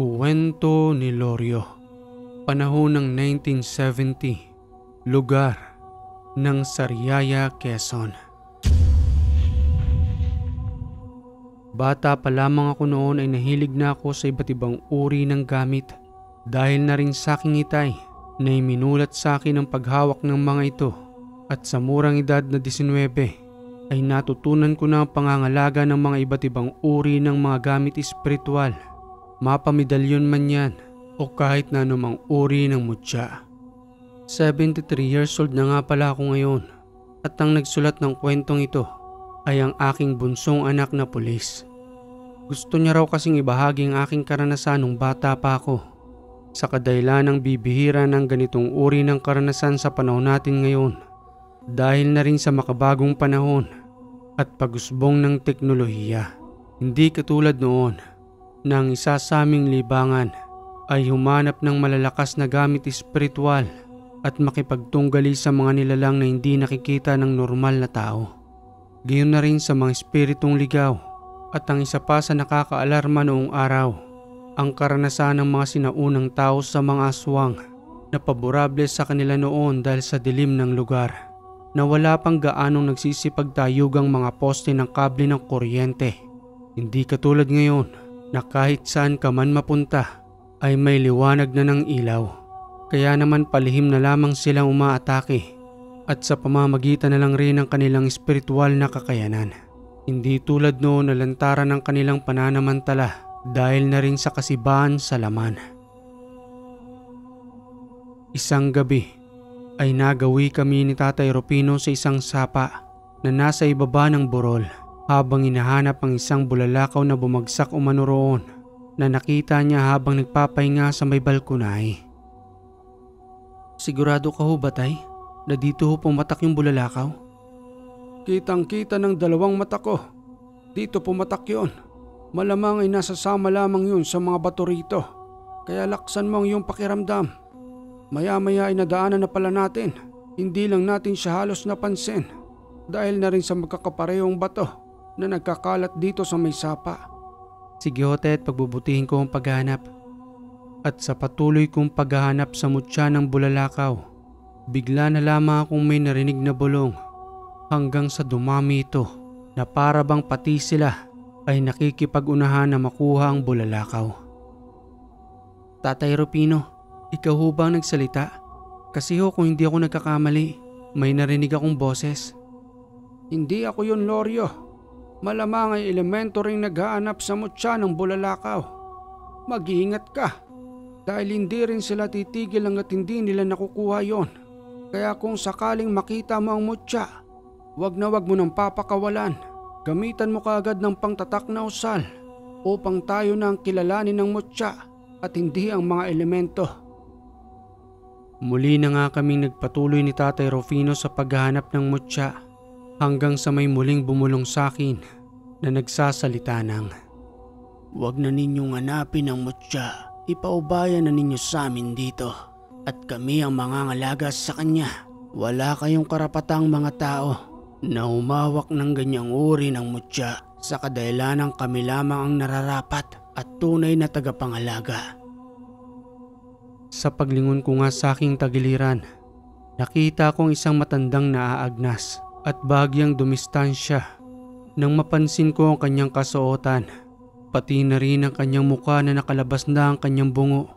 Kuwento ni Lorio. Panahon ng 1970. Lugar ng Sariaya, Quezon. Bata pa lamang ako noon ay nahilig na ako sa iba't ibang uri ng gamit. Dahil na rin sa aking itay na iminulat sa akin ang paghawak ng mga ito. At sa murang edad na 19 ay natutunan ko na ang pangangalaga ng mga iba't ibang uri ng mga gamit espiritual. Mapamedalyon man yan o kahit na anumang uri ng mutya. 73 years old na nga pala ako ngayon at ang nagsulat ng kwentong ito ay ang aking bunsong anak na pulis. Gusto niya raw kasing ibahagi ang aking karanasan nung bata pa ako. Sa kadahilan ng bibihira ng ganitong uri ng karanasan sa panahon natin ngayon dahil na rin sa makabagong panahon at pag-usbong ng teknolohiya. Hindi katulad noon na ang isa sa aming libangan ay humanap ng malalakas na gamit espiritual at makipagtunggali sa mga nilalang na hindi nakikita ng normal na tao. Gayon na rin sa mga espiritong ligaw at ang isa pa sa nakakaalarma noong araw, ang karanasan ng mga sinaunang tao sa mga aswang na paborable sa kanila noon dahil sa dilim ng lugar na wala pang gaanong nagsisipagtayugang mga poste ng kable ng kuryente. Hindi katulad ngayon na kahit saan ka man mapunta ay may liwanag na ng ilaw. Kaya naman palihim na lamang silang umaatake at sa pamamagitan na lang rin ng kanilang espiritual na kakayanan. Hindi tulad noon na lantaran ng kanilang pananamantala dahil na rin sa kasibahan sa laman. Isang gabi ay nagawi kami ni Tatay Rufino sa isang sapa na nasa ibaba ng burol. Habang hinahanap ang isang bulalakaw na bumagsak umano roon na nakita niya habang nagpapahinga sa may balkonay. Sigurado ka ho ba, Tay, na dito ho pumatak yung bulalakaw? Kitang-kita ng dalawang mata ko. Dito pumatak yun. Malamang ay nasasama lamang yun sa mga bato rito. Kaya laksan mo ang iyong pakiramdam. Maya-maya ay nadaanan na pala natin. Hindi lang natin siya halos napansin dahil na rin sa magkakaparehong bato na nagkakalat dito sa may sapa. Sige ho, Tet, pagbubutihin ko ang paghahanap. At sa patuloy kong paghahanap sa mutya ng bulalakaw, bigla na lamang akong may narinig na bulong hanggang sa dumami ito na para bang pati sila ay nakikipag-unahan na makuha ang bulalakaw. Tatay Rufino, ikaw ho ba ang nagsalita? Kasi ho kung hindi ako nagkakamali, may narinig akong boses. Hindi ako yun, Lorio. Malamang ay elemento ring naghahanap sa mutya ng bulalakaw. Mag-iingat ka dahil hindi rin sila titigil hanggat hindi nila nakukuha yon. Kaya kung sakaling makita mo ang mutya, wag mo nang papakawalan. Gamitan mo kaagad ng pangtatak na usal upang tayo na ang kilalanin ng mutya at hindi ang mga elemento. Muli na nga kaming nagpatuloy ni Tatay Rufino sa paghahanap ng mutya. Hanggang sa may muling bumulong sa akin na nagsasalita ng, "Huwag na ninyong hanapin ang mutya. Ipaubayan na ninyo sa amin dito. At kami ang mangangalaga sa kanya. Wala kayong karapatang mga tao na humawak ng ganyang uri ng mutya sa kadahilanang kami lamang ang nararapat at tunay na tagapangalaga." Sa paglingon ko nga sa aking tagiliran, nakita kong isang matandang naaagnas at bahagyang dumistansya nang mapansin ko ang kanyang kasuotan, pati na rin ang kanyang mukha na nakalabas na ang kanyang bungo.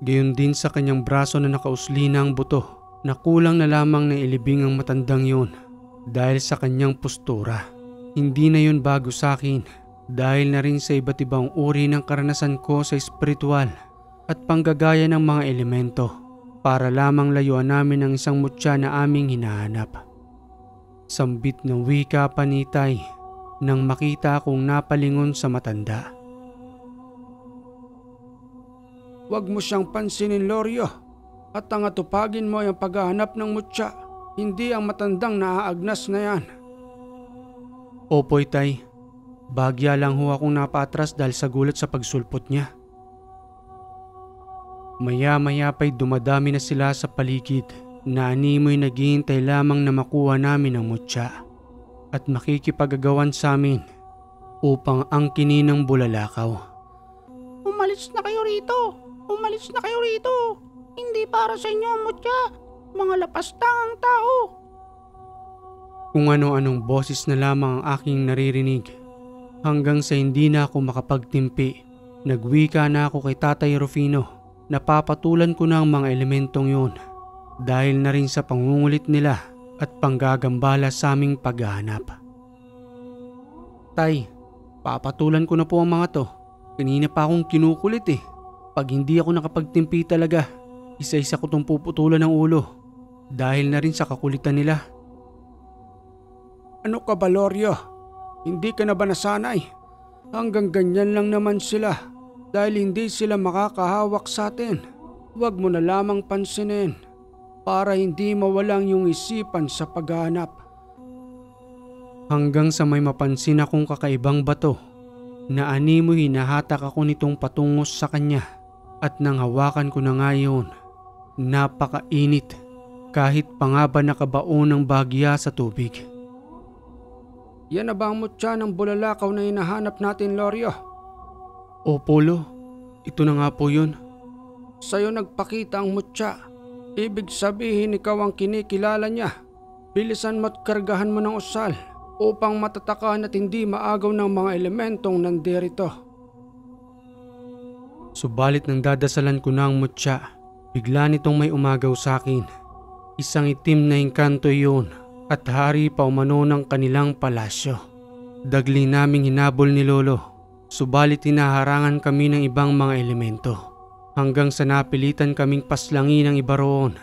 Gayon din sa kanyang braso na nakausli na ang buto na kulang na lamang na ilibing ang matandang yun dahil sa kanyang postura. Hindi na yun bago sa akin dahil na rin sa iba't ibang uri ng karanasan ko sa espiritual at panggagaya ng mga elemento para lamang layuan namin ang isang mutya na aming hinahanap. Sambit ng wika pa ni Tay nang makita akong napalingon sa matanda. Huwag mo siyang pansinin, Lorio, at ang atupagin mo ay ang paghahanap ng mutya, hindi ang matandang naaagnas na yan. Opo, Tay. Bahagya lang ho akong napaatras dahil sa gulat sa pagsulpot niya. Maya-maya pa'y dumadami na sila sa paligid. Na animoy naghihintay lamang na makuha namin ang mutya at makikipagagawan sa amin upang angkinin ng bulalakaw. Umalis na kayo rito! Umalis na kayo rito! Hindi para sa inyo ang mutya! Mga lapastangang tao! Kung ano-anong boses na lamang ang aking naririnig. Hanggang sa hindi na ako makapagtimpi, nagwika na ako kay Tatay Rufino. Napapatulan ko na ang mga elementong yun dahil na rin sa pangungulit nila at panggagambala sa aming paghahanap. Tay, papatulan ko na po ang mga to. Kanina pa akong kinukulit eh. Pag hindi ako nakapagtimpi talaga, isa-isa ko tong puputulan ng ulo dahil na rin sa kakulitan nila. Ano ka ba, Lorio? Hindi ka na ba nasanay? Hanggang ganyan lang naman sila dahil hindi sila makakahawak sa atin. Huwag mo na lamang pansinin para hindi mawalang yung isipan sa paghahanap. Hanggang sa may mapansin akong kakaibang bato na animo hinahatak ako nitong patungos sa kanya at nang hawakan ko na nga yun, napakainit kahit pa nga ba nakabaon ng bahagya sa tubig. Yan na ba ang mutya ng bulalakaw na hinahanap natin, Lorio? O Polo, ito na nga po yun. Sa'yo nagpakita ang mutya. Ibig sabihin ikaw ang kinikilala niya. Bilisan mo at kargahan mo ng usal upang matatakan at hindi maagaw ng mga elementong nandirito. Subalit nang dadasalan ko na ang mutya, bigla nitong may umagaw sa akin. Isang itim na engkanto yun at hari pa umano ng kanilang palasyo. Dagli naming hinabol ni Lolo, subalit hinaharangan kami ng ibang mga elemento. Hanggang sa napilitan kaming paslangin ang iba roon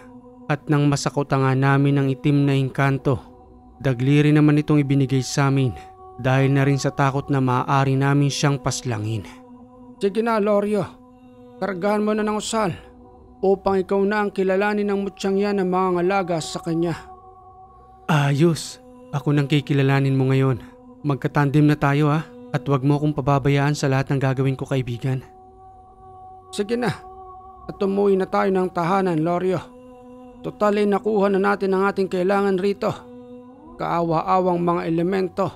at nang masakutangan namin ang itim na engkanto, dagli rin naman itong ibinigay sa amin dahil na rin sa takot na maaari namin siyang paslangin. Sige na, Lorio, kargahan mo na ng usal upang ikaw na ang kilalanin ng mutyang yan ng mga ngalaga sa kanya. Ayos, ako nang kikilalanin mo ngayon. Magkatandem na tayo ha, at wag mo akong pababayaan sa lahat ng gagawin ko, kaibigan. Sige na, at umuwi na tayo ng tahanan, Lorio. Total ay nakuha na natin ang ating kailangan rito. Kaawa-awang mga elemento,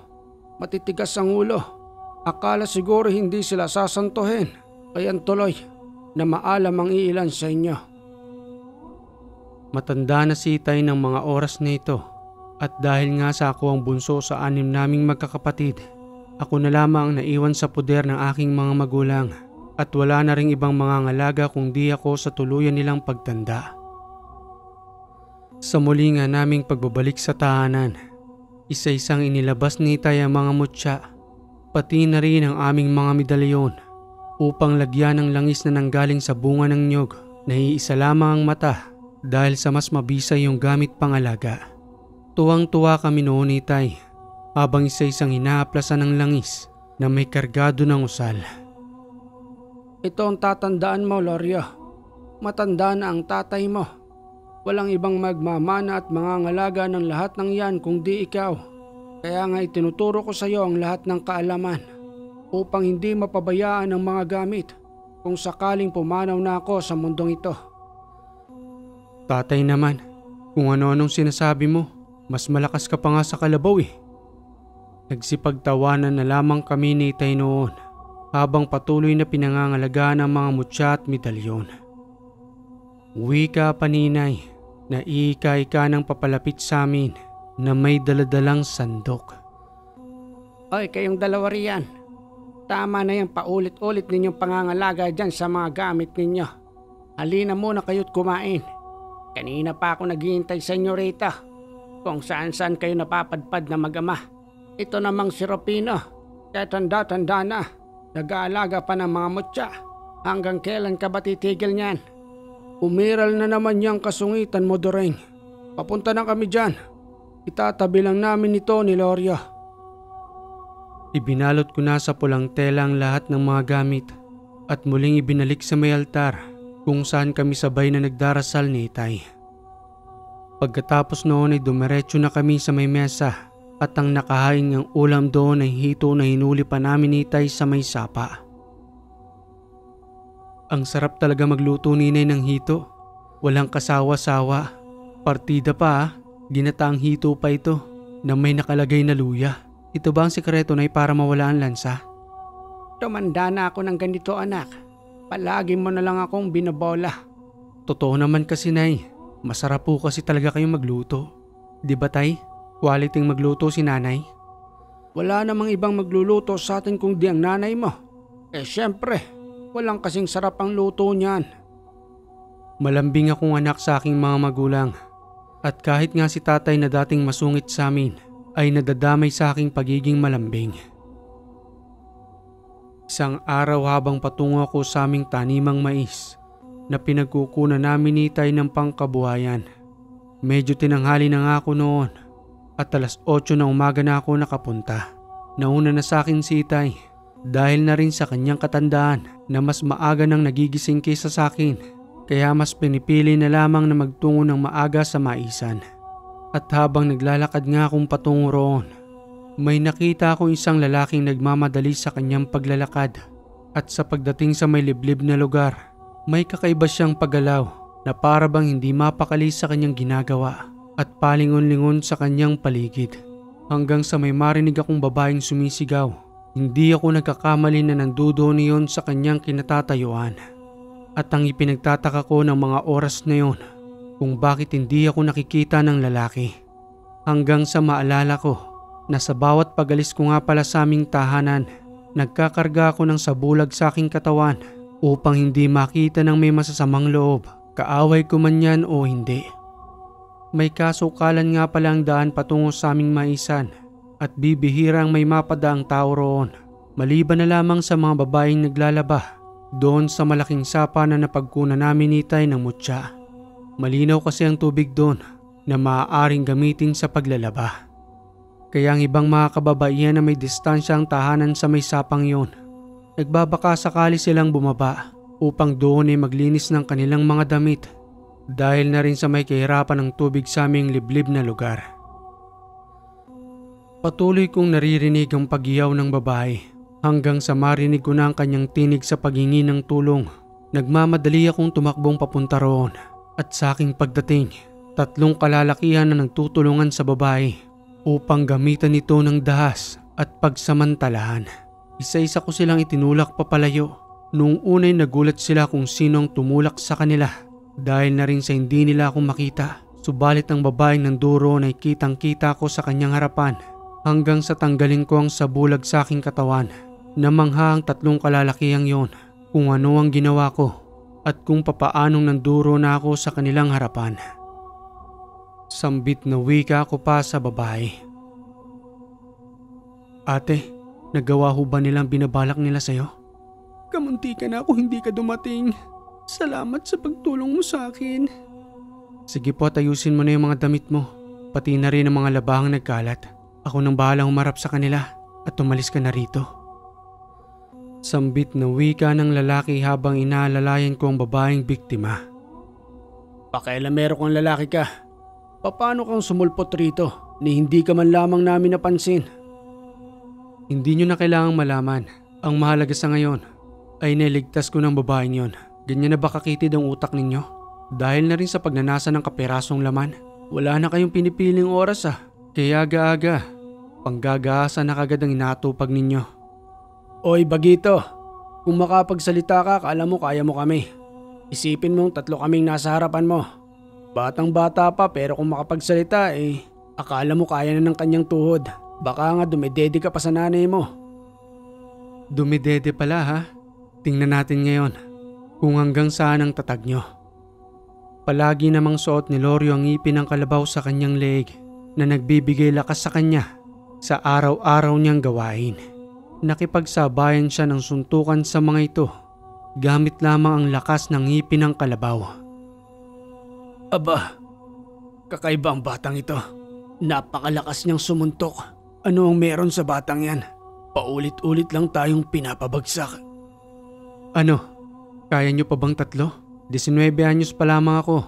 matitigas ang ulo. Akala siguro hindi sila sasantuhin, kaya't tuloy na maalam ang iilan sa inyo. Matanda na si Itay ng mga oras na ito at dahil nga sa ako ang bunso sa 6 naming magkakapatid, ako na lamang ang naiwan sa puder ng aking mga magulang at wala na ring ibang mga ngalaga kundi ako sa tuluyan nilang pagtanda. Sa muli nga naming pagbabalik sa tahanan, isa-isang inilabas ni Itay ang mga mutya, pati na rin ang aming mga medalyon upang lagyan ng langis na nanggaling sa bunga ng niyog na iisa lamang ang mata dahil sa mas mabisa yung gamit pangalaga. Tuwang-tuwa kami noon ni Itay habang isa-isang inaaplasan ng langis na may kargado ng usal. Ito ang tatandaan mo, Lorio. Matanda na ang tatay mo. Walang ibang magmamana at mangangalaga ng lahat ng yan kundi ikaw. Kaya nga itinuturo ko sa iyo ang lahat ng kaalaman upang hindi mapabayaan ang mga gamit kung sakaling pumanaw na ako sa mundong ito. Tatay naman, kung ano-anong sinasabi mo, mas malakas ka pa nga sa kalabaw eh. Nagsipagtawanan na lamang kami ni Itay noon habang patuloy na pinangangalagaan ang mga mutya at medalyon. Wika pa ni Inay na iika-ika ng papalapit sa amin na may daladalang sandok. Oy, kayong dalawa riyan. Tama na yung paulit-ulit ninyong pangangalaga dyan sa mga gamit ninyo. Halina muna kayo't kumain. Kanina pa ako naghihintay sa inyo rito. Kung saan-saan kayo napapadpad na mag-ama. Ito namang si Rufino. Kaya tanda-tanda na. Nag-aalaga pa ng mga mutya. Hanggang kailan ka ba titigil niyan? Umiral na naman niyang kasungitan mo, Doreng. Papunta na kami dyan. Itatabi lang namin ito ni Lorio. Ibinalot ko na sa pulang tela ang lahat ng mga gamit at muling ibinalik sa may altar kung saan kami sabay na nagdarasal ni Itay. Pagkatapos noon ay dumiretso na kami sa may mesa at ang nakahain ng ulam doon ay hito na hinuli pa namin ni Itay sa may sapa. Ang sarap talaga magluto ni Inay ng hito. Walang kasawa-sawa. Partida pa ginataang hito pa ito na may nakalagay na luya. Ito ba ang sikreto na para mawala ang lansa? Tumanda na ako ng ganito, anak. Palagi mo na lang akong binabola. Totoo naman kasi nay, masarap po kasi talaga kayong magluto. Di ba tay? Quality magluto si nanay. Wala namang ibang magluluto sa atin kung di ang nanay mo. Syempre, walang kasing sarap ang luto niyan. Malambing akong anak sa aking mga magulang. At kahit nga si tatay na dating masungit sa amin, ay nadadamay sa aking pagiging malambing. Isang araw habang patungo ako sa aming tanimang mais na pinagkukunan namin ni tay ng pangkabuhayan. Medyo tinanghali na nga ako noon at 8:00 na umaga na ako nakapunta. Nauna na sa akin si tay dahil na rin sa kanyang katandaan na mas maaga nang nagigising kaysa sa akin, kaya mas pinipili na lamang na magtungo ng maaga sa maisan. At habang naglalakad nga akong patungo roon, may nakita akong isang lalaking nagmamadali sa kanyang paglalakad at sa pagdating sa may liblib na lugar, may kakaiba siyang paggalaw na para bang hindi mapakali sa kanyang ginagawa at palingon-lingon sa kanyang paligid. Hanggang sa may marinig akong babaeng sumisigaw, hindi ako nagkakamali na nandudo niyon sa kanyang kinatatayuan. At ang ipinagtataka ko ng mga oras na yon kung bakit hindi ako nakikita ng lalaki. Hanggang sa maalala ko na sa bawat pagalis ko nga pala sa aming tahanan, nagkakarga ako ng sabulag sa aking katawan upang hindi makita ng may masasamang loob, kaaway ko man yan o hindi. May kasukalan nga pala ang daan patungo sa aming maisan at bibihirang may mapadaang tao roon, maliban na lamang sa mga babaeng naglalaba doon sa malaking sapa na napagkunan namin ni tay ng mutya. Malinaw kasi ang tubig doon na maaaring gamitin sa paglalaba. Kaya ang ibang mga kababaihan na may distansya ang tahanan sa may sapang yon, nagbabaka sakali silang bumaba upang doon ay maglinis ng kanilang mga damit dahil na rin sa may kahirapan ng tubig sa aming liblib na lugar. Patuloy kong naririnig ang pag-iyaw ng babae hanggang sa marinig ko na ang kanyang tinig sa paghingi ng tulong. Nagmamadali akong tumakbong papunta roon at sa aking pagdating, 3 kalalakihan na nagtutulungan sa babae upang gamitan ito ng dahas at pagsamantalahan. Isa-isa ko silang itinulak papalayo. Noong unay nagulat sila kung sino ang tumulak sa kanila dahil na rin sa hindi nila ako makita. Subalit ang babaeng nanduro ay kitang-kita ko sa kanyang harapan hanggang sa tanggalin ko ang sabulag sa aking katawan. Namangha ang 3 kalalakihang yon kung ano ang ginawa ko at kung papaanong nanduro na ako sa kanilang harapan. Sambit na wika ko pa sa babae. Ate, nagawa ho ba nilang binabalak nila sa'yo? Kamunti ka na ako hindi ka dumating. Salamat sa pagtulong mo sa akin. Sige po, ayusin mo na yung mga damit mo. Pati na rin ang mga labahang nagkalat. Ako nang bahalang humarap sa kanila at umalis ka na rito. Sambit na wika ng lalaki habang inaalalayan ko ang babaeng biktima. Pakailamero kang lalaki ka. Paano kang sumulpot rito ni hindi ka man lamang namin napansin? Hindi nyo na kailangang malaman. Ang mahalaga sa ngayon ay niligtas ko ng babaeng yon. Ganyan na ba kakitid ang utak ninyo? Dahil na rin sa pagnanasa ng kaperasong laman, wala na kayong pinipiling oras Kaya aga-aga, panggagaasa na kagad ang inatupag ninyo. Oy Bagito, kung makapagsalita ka, kala mo kaya mo kami. Isipin mong 3 kaming nasa harapan mo. Batang bata pa pero kung makapagsalita akala mo kaya na ng kanyang tuhod. Baka nga dumidede ka pa sa nanay mo. Dumidede pala ha? Tingnan natin ngayon kung hanggang saan ang tatag nyo. Palagi namang suot ni Lorio ang ngipin ng kalabaw sa kanyang leeg na nagbibigay lakas sa kanya sa araw-araw niyang gawain. Nakipagsabayan siya ng suntukan sa mga ito gamit lamang ang lakas ng ngipin ng kalabaw. Aba, kakaiba ang batang ito. Napakalakas niyang sumuntok. Ano ang meron sa batang yan? Paulit-ulit lang tayong pinapabagsak. Ano? Kaya niyo pa bang 3? 19 anyos pa lamang ako.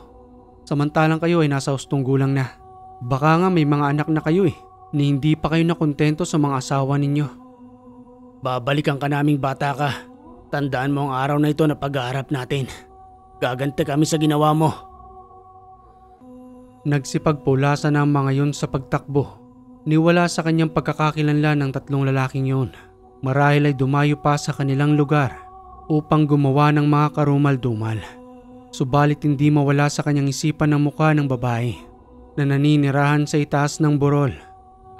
Samantalang kayo ay nasa hustong gulang na. Baka nga may mga anak na kayo ni hindi pa kayo nakontento sa mga asawa ninyo. Babalikan ka naming bata ka. Tandaan mo ang araw na ito na pag-aarap natin. Gaganti kami sa ginawa mo. Nagsipagpulasan ang mga yon sa pagtakbo. Niwala sa kanyang pagkakakilanlan ng 3 lalaking yon. Marahil ay dumayo pa sa kanilang lugar upang gumawa ng mga karumal-dumal. Subalit hindi mawala sa kanyang isipan ang mukha ng babae na naninirahan sa itaas ng burol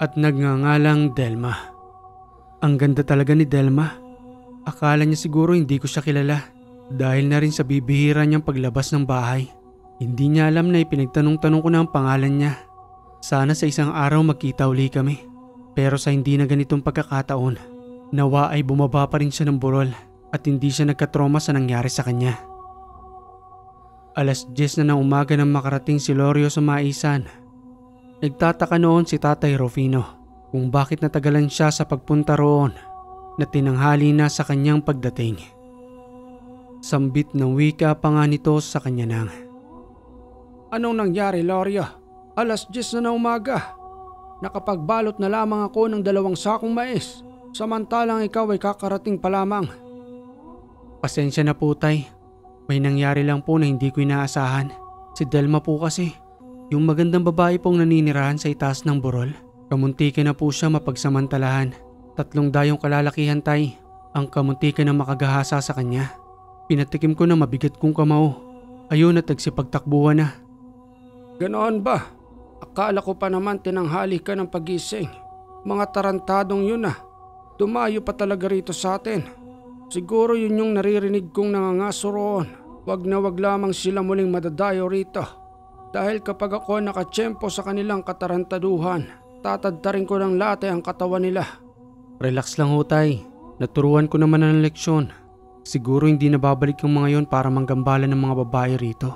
at nagngangalang Delma. Ang ganda talaga ni Delma. Akala niya siguro hindi ko siya kilala dahil na rin sa bibihira niyang paglabas ng bahay. Hindi niya alam na ipinagtanong-tanong ko na ang pangalan niya. Sana sa isang araw magkita uli kami. Pero sa hindi na ganitong pagkakataon, nawa ay bumaba pa rin siya ng burol at hindi siya nagkatroma sa nangyari sa kanya. Alas 10 na ng umaga nang makarating si Lorio sa maisan. Nagtataka noon si Tatay Rufino kung bakit natagalan siya sa pagpunta roon na tinanghali na sa kanyang pagdating. Sambit ng wika pa nga nito sa kanya nang, Anong nangyari, Lorio? Alas 10 na ng umaga. Nakapagbalot na lamang ako ng 2 sakong mais, samantalang ikaw ay kakarating pa lamang. Pasensya na po, Tay. May nangyari lang po na hindi ko inaasahan. Si Delma po kasi, yung magandang babae pong naninirahan sa itaas ng burol. Kamuntikan na po siya mapagsamantalahan. 3 dayong kalalakihan, Tay, ang kamuntikan na makagahasa sa kanya. Pinatikim ko na mabigat kong kamao. Ayun at nagsipagtakbuhan na. Ganoon ba? Akala ko pa naman tinanghali ka ng pagising. Mga tarantadong yun ah. Dumayo pa talaga rito sa atin. Siguro yun yung naririnig kong nangangaso roon. Wag na wag lamang sila muling madadayo rito. Dahil kapag ako nakatsyempo sa kanilang katarantaduhan, tatadtarin ko ng late ang katawan nila. Relax lang ho, Tay. Naturuan ko naman ng leksyon. Siguro hindi na babalik yung mga yon para manggambala ng mga babae rito.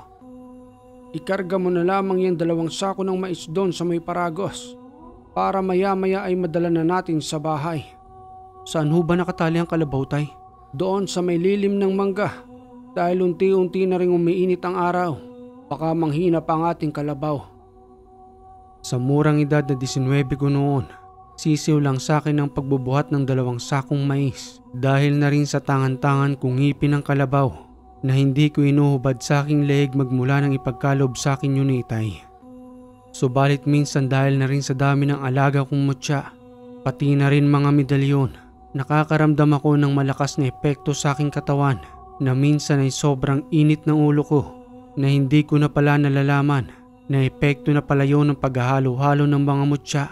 Ikarga mo na lamang yung 2 sako ng mais doon sa may Paragos para maya-maya ay madala na natin sa bahay. Saan ho ba nakatali ang kalabaw, Tay? Doon sa may lilim ng mangga. Dahil unti-unti na rin umiinit ang araw, baka manghina pa ang ating kalabaw. Sa murang edad na 19 ko noon, sisiw lang sa akin ang pagbubuhat ng 2 sakong mais dahil na rin sa tangan-tangan kong ngipin ng kalabaw na hindi ko inuhubad sa aking leeg magmula ng ipagkalob sa akin yun ni Itay. Subalit minsan dahil na rin sa dami ng alaga kong mutya, pati na rin mga medalyon, nakakaramdam ako ng malakas na epekto sa aking katawan na minsan ay sobrang init ng ulo ko na hindi ko na pala nalalaman na epekto na pala yun ng paghahalo-halo ng mga mutya,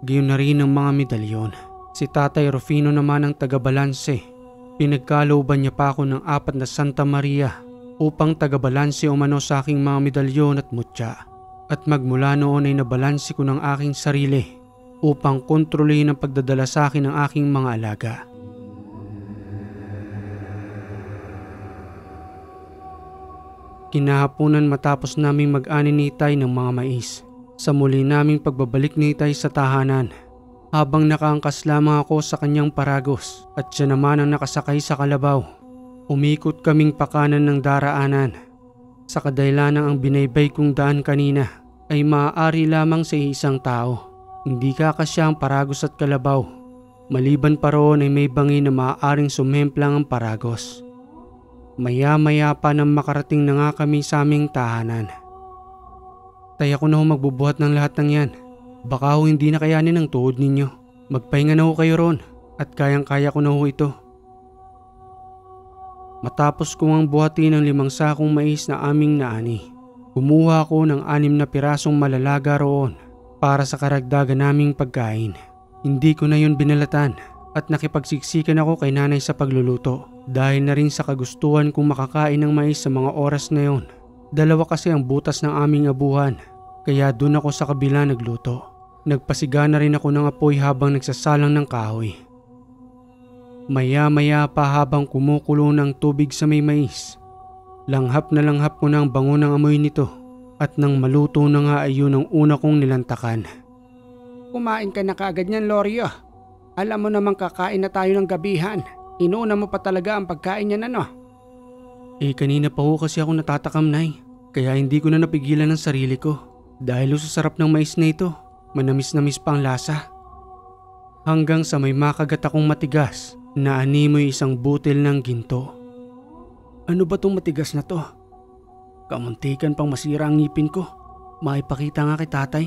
gayon na rin ng mga medalyon. Si Tatay Rufino naman ang taga-balanse. Pinagkalooban niya pa ako ng 4 na Santa Maria upang tagabalanse umano sa aking mga medalyon at mutya. At magmula noon ay nabalanse ko ng aking sarili upang kontrolin ang pagdadala sa akin ng aking mga alaga. Kinahaponan matapos naming mag-ani ni Itay ng mga mais. Sa muli naming pagbabalik ni Itay sa tahanan, habang nakaangkas lamang ako sa kanyang Paragos at siya naman ang nakasakay sa kalabaw. Umikot kaming pakanan ng daraanan. Sa kadailanang ang binaybay kong daan kanina ay maaari lamang sa isang tao. Hindi kakasya ang Paragos at kalabaw. Maliban pa roon ay may bangin na maaaring sumemplang ang Paragos. Maya-maya pa nang makarating na nga kami sa aming tahanan. Tay, ako na ho magbubuhat ng lahat ng yan. Baka ho hindi na kayanin ang tuhod ninyo. Magpahinga na ho kayo ron at kayang-kaya ko na ho ito. Matapos kong ang buhatin ng 5 sakong mais na aming naani, kumuha ako ng 6 na pirasong malalaga roon para sa karagdagan naming pagkain. Hindi ko na yun binalatan at nakipagsiksikan ako kay nanay sa pagluluto dahil na rin sa kagustuhan kong makakain ng mais sa mga oras na yon. 2 kasi ang butas ng aming abuhan, kaya doon ako sa kabila nagluto. Nagpasiga na rin ako ng apoy habang nagsasalang ng kahoy. Maya-maya pa habang kumukulo ng tubig sa may mais, langhap na langhap ko na ang bango ng amoy nito at nang maluto na nga ay yun ang una kong nilantakan. Kumain ka na kaagad niyan, Lorio. Alam mo namang kakain na tayo ng gabihan. Inuuna mo pa talaga ang pagkain niyan, ano? Kanina pa ho kasi ako natatakam, Nay. Kaya hindi ko na napigilan ang sarili ko. Dahil sa sarap ng mais na ito, manamis-namis pa ang lasa. Hanggang sa may makagat akong matigas na animoy isang butil ng ginto. Ano ba tong matigas na to? Kamuntikan pang masira ang ngipin ko. Maipakita nga kay Tatay.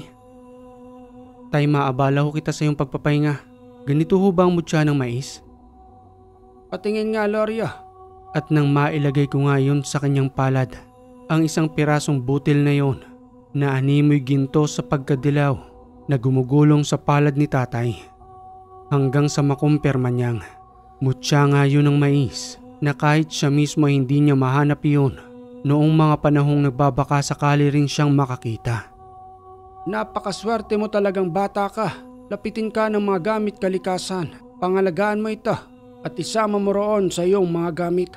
Tay, maabala ho kita sa iyong pagpapahinga. Ganito ho ba ang mutya ng mais? Patingin nga, Lorio. At nang mailagay ko nga yun sa kanyang palad, ang isang pirasong butil na yon na animoy ginto sa pagkadilaw na gumugulong sa palad ni tatay. Hanggang sa makumpirma niyang mutya nga yun ng mais na kahit siya mismo hindi niya mahanap yun noong mga panahong nagbabaka sakali rin siyang makakita. Napakaswerte mo talagang bata ka. Lapitin ka ng mga gamit kalikasan. Pangalagaan mo ito at isama mo roon sa iyong mga gamit.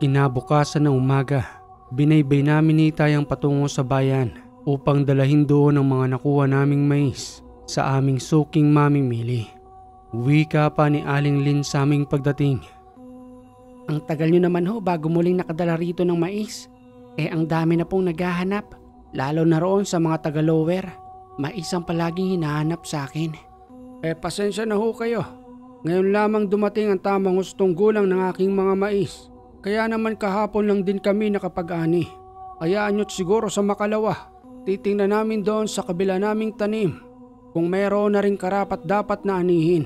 Kinabukasan ng umaga, binaybay namin ni Itay ang patungo sa bayan upang dalahin doon ang mga nakuha naming mais sa aming suking mamimili. Wika pa ni Aling Lin sa aming pagdating. Ang tagal nyo naman ho bago muling nakadala rito ng mais. Ang dami na pong naghahanap, lalo na roon sa mga taga-lower. Mais ang palaging hinahanap sa akin. Pasensya na ho kayo. Ngayon lamang dumating ang tamang hustong gulang ng aking mga mais. Kaya naman kahapon lang din kami nakapag-ani. Hayaan nyo't siguro sa makalawa. Titingnan namin doon sa kabila naming tanim kung mayroon na rin karapat dapat na anihin.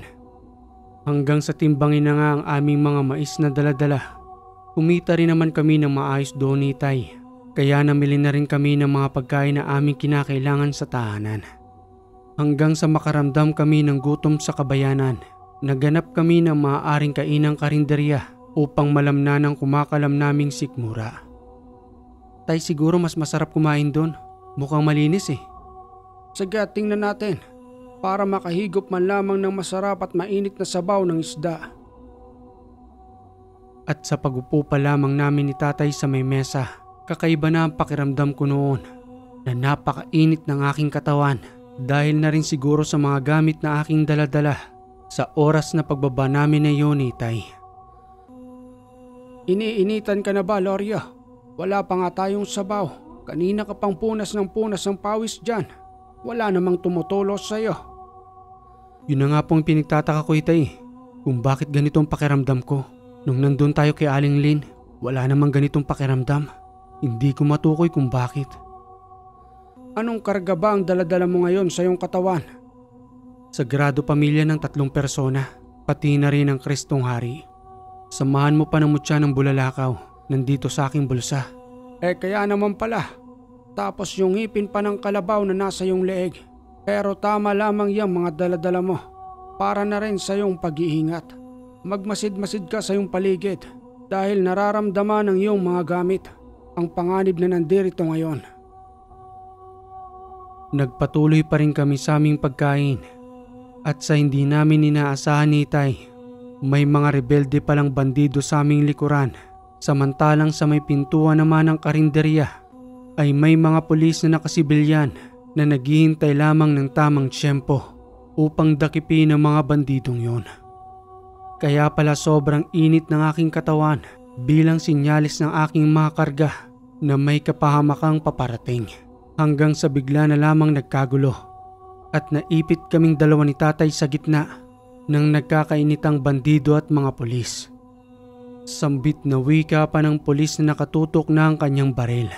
Hanggang sa timbangin na nga ang aming mga mais na daladala. Kumita rin naman kami ng maayos doon ni Itay. Kaya namili na rin kami ng mga pagkain na aming kinakailangan sa tahanan. Hanggang sa makaramdam kami ng gutom sa kabayanan, naganap kami ng maaaring kainang karinderya upang malamnan ang kumakalam naming sikmura. Tay, siguro mas masarap kumain doon. Mukhang malinis eh. Sige, tingnan natin. Para makahigop man lamang ng masarap at mainit na sabaw ng isda. At sa pagupo pa lamang namin ni tatay sa may mesa, kakaiba na ang pakiramdam ko noon na napakainit ng aking katawan dahil na rin siguro sa mga gamit na aking daladala sa oras na pagbaba namin na yun ni Itay. Iniinitan ka na ba, Loria? Wala pa nga tayong sabaw. Kanina ka pang punas ng pawis dyan. Wala namang tumutulos sa'yo. Yun na nga pong pinagtataka ko, Itay. Kung bakit ganitong pakiramdam ko. Nung nandun tayo kay Aling Lin, wala namang ganitong pakiramdam. Hindi ko matukoy kung bakit. Anong karga ba ang daladala mo ngayon sa iyong katawan? Sagrado pamilya ng 3 persona, pati na rin ang Kristong Hari. Samahan mo pa ng mutya ng bulalakaw, nandito sa aking bulsa. Kaya naman pala. Tapos yung ngipin pa ng kalabaw na nasa iyong leeg. Pero tama lamang yung mga daladala mo. Para na rin sa iyong pag-iingat. Magmasid-masid ka sa iyong paligid. Dahil nararamdaman ng iyong mga gamit ang panganib na nandirito ngayon. Nagpatuloy pa rin kami sa aming pagkain. At sa hindi namin inaasahan ni Itay, may mga rebelde palang bandido sa aming likuran. Samantalang sa may pintuan naman ng karinderya ay may mga pulis na nakasibilyan na naghihintay lamang ng tamang tiyempo upang dakipin ang mga bandidong yon. Kaya pala sobrang init ng aking katawan bilang sinyalis ng aking mga karga na may kapahamakang paparating. Hanggang sa bigla na lamang nagkagulo at naipit kaming dalawa ni tatay sa gitna ng nagkakainitang bandido at mga pulis. Sambit na wika pa ng pulis na nakatutok na ang kanyang baril.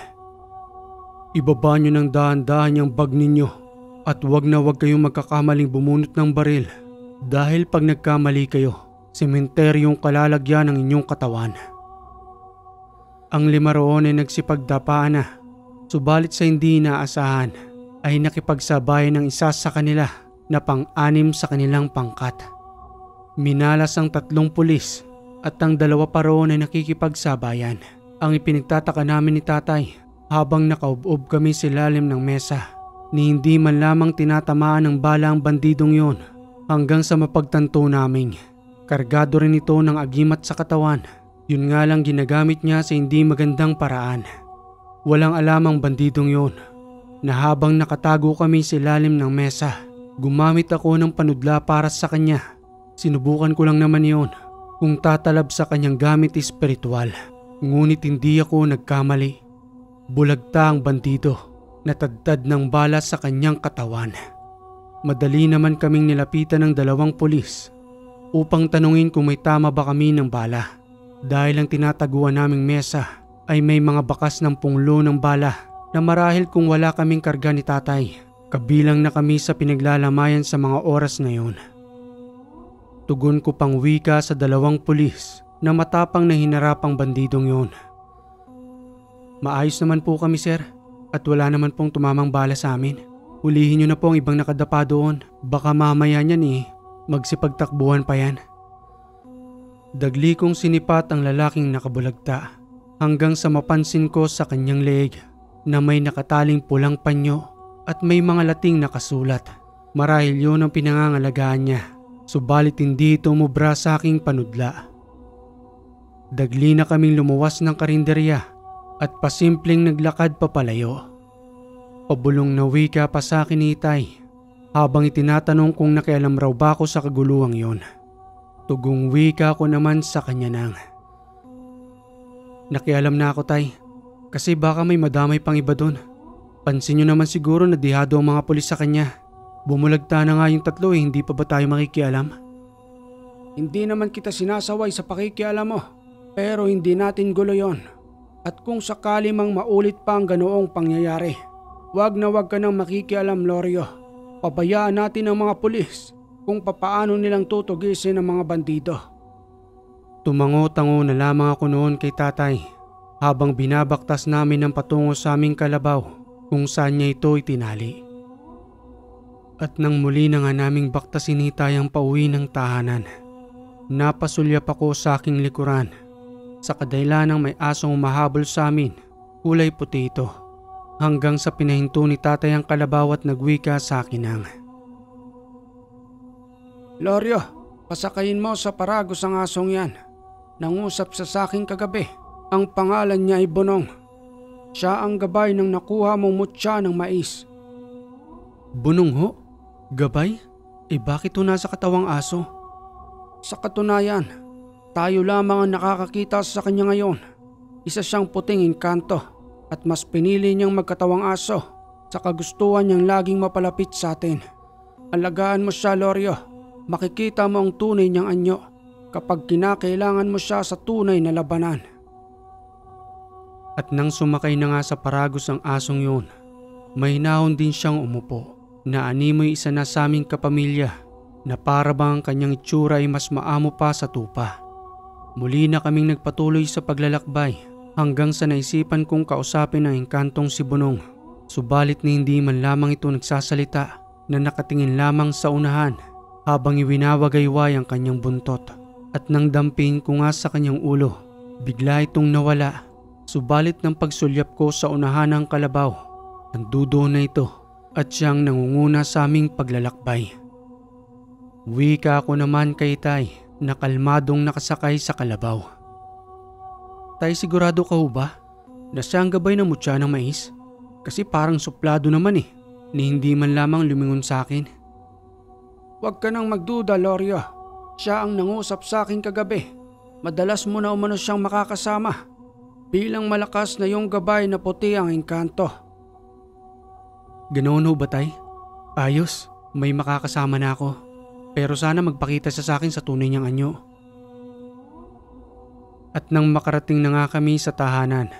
Ibaba nyo ng dahan-dahan yung bag ninyo at wag na wag kayong magkakamaling bumunot ng baril dahil pag nagkamali kayo, sementeryong kalalagyan ng inyong katawan. Ang 5 roon ay nagsipagdapaan na, subalit sa hindi inaasahan ay nakipagsabayan ng isa sa kanila na pang-6 sa kanilang pangkat. Minalas ang 3 pulis at ang 2 pa roon ay nakikipagsabayan. Ang ipinagtataka namin ni tatay habang nakaubob kami sa ilalim ng mesa ni hindi man lamang tinatamaan ng bala ang bandidong yon hanggang sa mapagtanto naming kargado rin ito ng agimat sa katawan. Yun nga lang ginagamit niya sa hindi magandang paraan. Walang alam ang bandidong yon na habang nakatago kami sa ilalim ng mesa, gumamit ako ng panudla para sa kanya. Sinubukan ko lang naman yon kung tatalab sa kanyang gamit espiritual. Ngunit hindi ako nagkamali. Bulagta ang bandido, natadtad ng bala sa kanyang katawan. Madali naman kaming nilapitan ng 2 pulis upang tanungin kung may tama ba kami ng bala. Dahil ang tinataguan naming mesa ay may mga bakas ng punglo ng bala na marahil kung wala kaming karga ni tatay, kabilang na kami sa pinaglalamayan sa mga oras na yun. Tugon ko pang wika sa 2 pulis na matapang na hinarapang bandidong yon. Maayos naman po kami sir at wala naman pong tumamang bala sa amin. Hulihin niyo na po ang ibang nakadapa doon. Baka mamaya niyan magsipagtakbuhan pa yan. Dagli kong sinipat ang lalaking nakabulagta hanggang sa mapansin ko sa kanyang leeg na may nakataling pulang panyo at may mga lating nakasulat. Marahil yun ang pinangangalagaan niya, subalit hindi ito umubra sa aking panudla. Dagli na kaming lumuwas ng karinderya at pasimpleng naglakad papalayo. Pabulong na wika pa sa akin ni Itay habang itinatanong kung nakialam raw ba ako sa kaguluhang yon. Tugong wika ko naman sa kanya nang, "Nakialam na ako tay, kasi baka may madamay pang iba dun. Pansin nyo naman siguro na dihado ang mga pulis sa kanya. Bumulagta na nga yung tatlo hindi pa ba tayo makikialam?" Hindi naman kita sinasaway sa pakikialam mo, pero hindi natin gulo yon. At kung sakali mang maulit pa ang ganoong pangyayari, wag na wag ka nang makikialam, Lorio. Pabayaan natin ang mga pulis kung papaano nilang tutugisin ang mga bandido. Tumango-tango na lamang ako noon kay tatay habang binabaktas namin ang patungo sa aming kalabaw kung saan niya ito itinali. At nang muli na nga naming baktasin ni Itay ang pauwi ng tahanan, napasulyap ako sa aking likuran sa kadahilanang may asong umahabol sa amin, kulay puti ito, hanggang sa pinahinto ni tatay ang kalabaw at nagwika sa akin ang, "Lorio, pasakayin mo sa Paragos ang asong yan. Nangusap sa akin kagabi. Ang pangalan niya ay Bunong. Siya ang gabay ng nakuha mong mutya ng mais." "Bunong ho? Gabay? Bakit ho nasa katawang aso?" "Sa katunayan, tayo lamang ang nakakakita sa kanya ngayon. Isa siyang puting engkanto at mas pinili niyang magkatawang aso sa kagustuhan niyang laging mapalapit sa atin. Alagaan mo siya, Lorio. Makikita mo ang tunay niyang anyo kapag kinakailangan mo siya sa tunay na labanan." At nang sumakay na nga sa Paragos ang asong yun, may hinahon din siyang umupo na animoy isa na sa aming kapamilya na para bang ang kanyang itsura ay mas maamo pa sa tupa. Muli na kaming nagpatuloy sa paglalakbay hanggang sa naisipan kong kausapin ang engkantong si Bunong, subalit ni hindi man lamang ito nagsasalita na nakatingin lamang sa unahan habang iwinawagayway ang kanyang buntot. At nang dampin ko nga sa kanyang ulo, bigla itong nawala. Subalit ng pagsulyap ko sa unahan ng kalabaw, nandudo na ito at siyang nangunguna sa aming paglalakbay. Wika ko naman kay Tay na kalmadong nakasakay sa kalabaw. "Tay, sigurado ka ho ba na siya ang gabay ng mutya ng mais? Kasi parang suplado naman ni hindi man lamang lumingon sa akin." "Huwag ka nang magduda, Lorio. Siya ang nangusap sa akin kagabi. Madalas mo na umano siyang makakasama. Bilang malakas na yung gabay na puti ang engkanto." "Ganoon ho ba Tay? Ayos, may makakasama na ako. Pero sana magpakita siya sa akin sa tunay niyang anyo." At nang makarating na nga kami sa tahanan,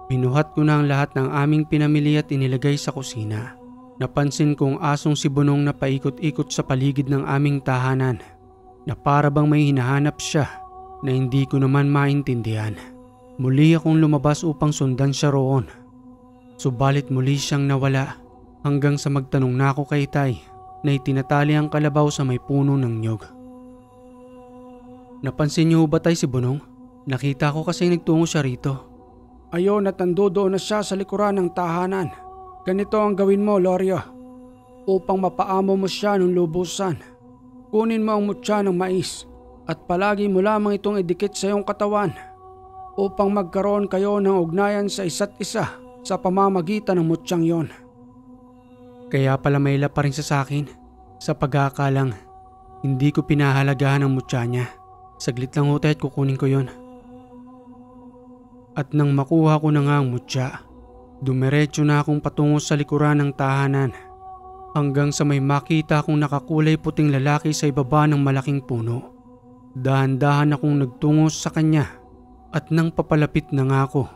binuhat ko na ang lahat ng aming pinamili at inilagay sa kusina. Napansin kong asong si Bunong na paikot-ikot sa paligid ng aming tahanan na para bang may hinahanap siya na hindi ko naman maintindihan. Muli akong lumabas upang sundan siya roon. Subalit muli siyang nawala hanggang sa magtanong na ako kay Tay na itinatali ang kalabaw sa may puno ng niyog. "Napansin niyo ba Tay si Bunong? Nakita ko kasi nagtungo siya rito." "Ayon at nandoon na siya sa likuran ng tahanan. Ganito ang gawin mo, Lorio. Upang mapaamo mo siya ng lubusan, kunin mo ang mutya ng mais at palagi mo lamang itong idikit sa iyong katawan upang magkaroon kayo ng ugnayan sa isa't isa sa pamamagitan ng mutyang yon." Kaya pala may ila pa rin siya sa akin. Sa pag-aakalang hindi ko pinahalagahan ang mutya niya. Saglit lang ho Tay at kukunin ko yon. At nang makuha ko na nga ang mutya, dumiretso na akong patungo sa likuran ng tahanan hanggang sa may makita akong nakakulay puting lalaki sa ibaba ng malaking puno. Dahan-dahan akong nagtungo sa kanya at nang papalapit na nga ako,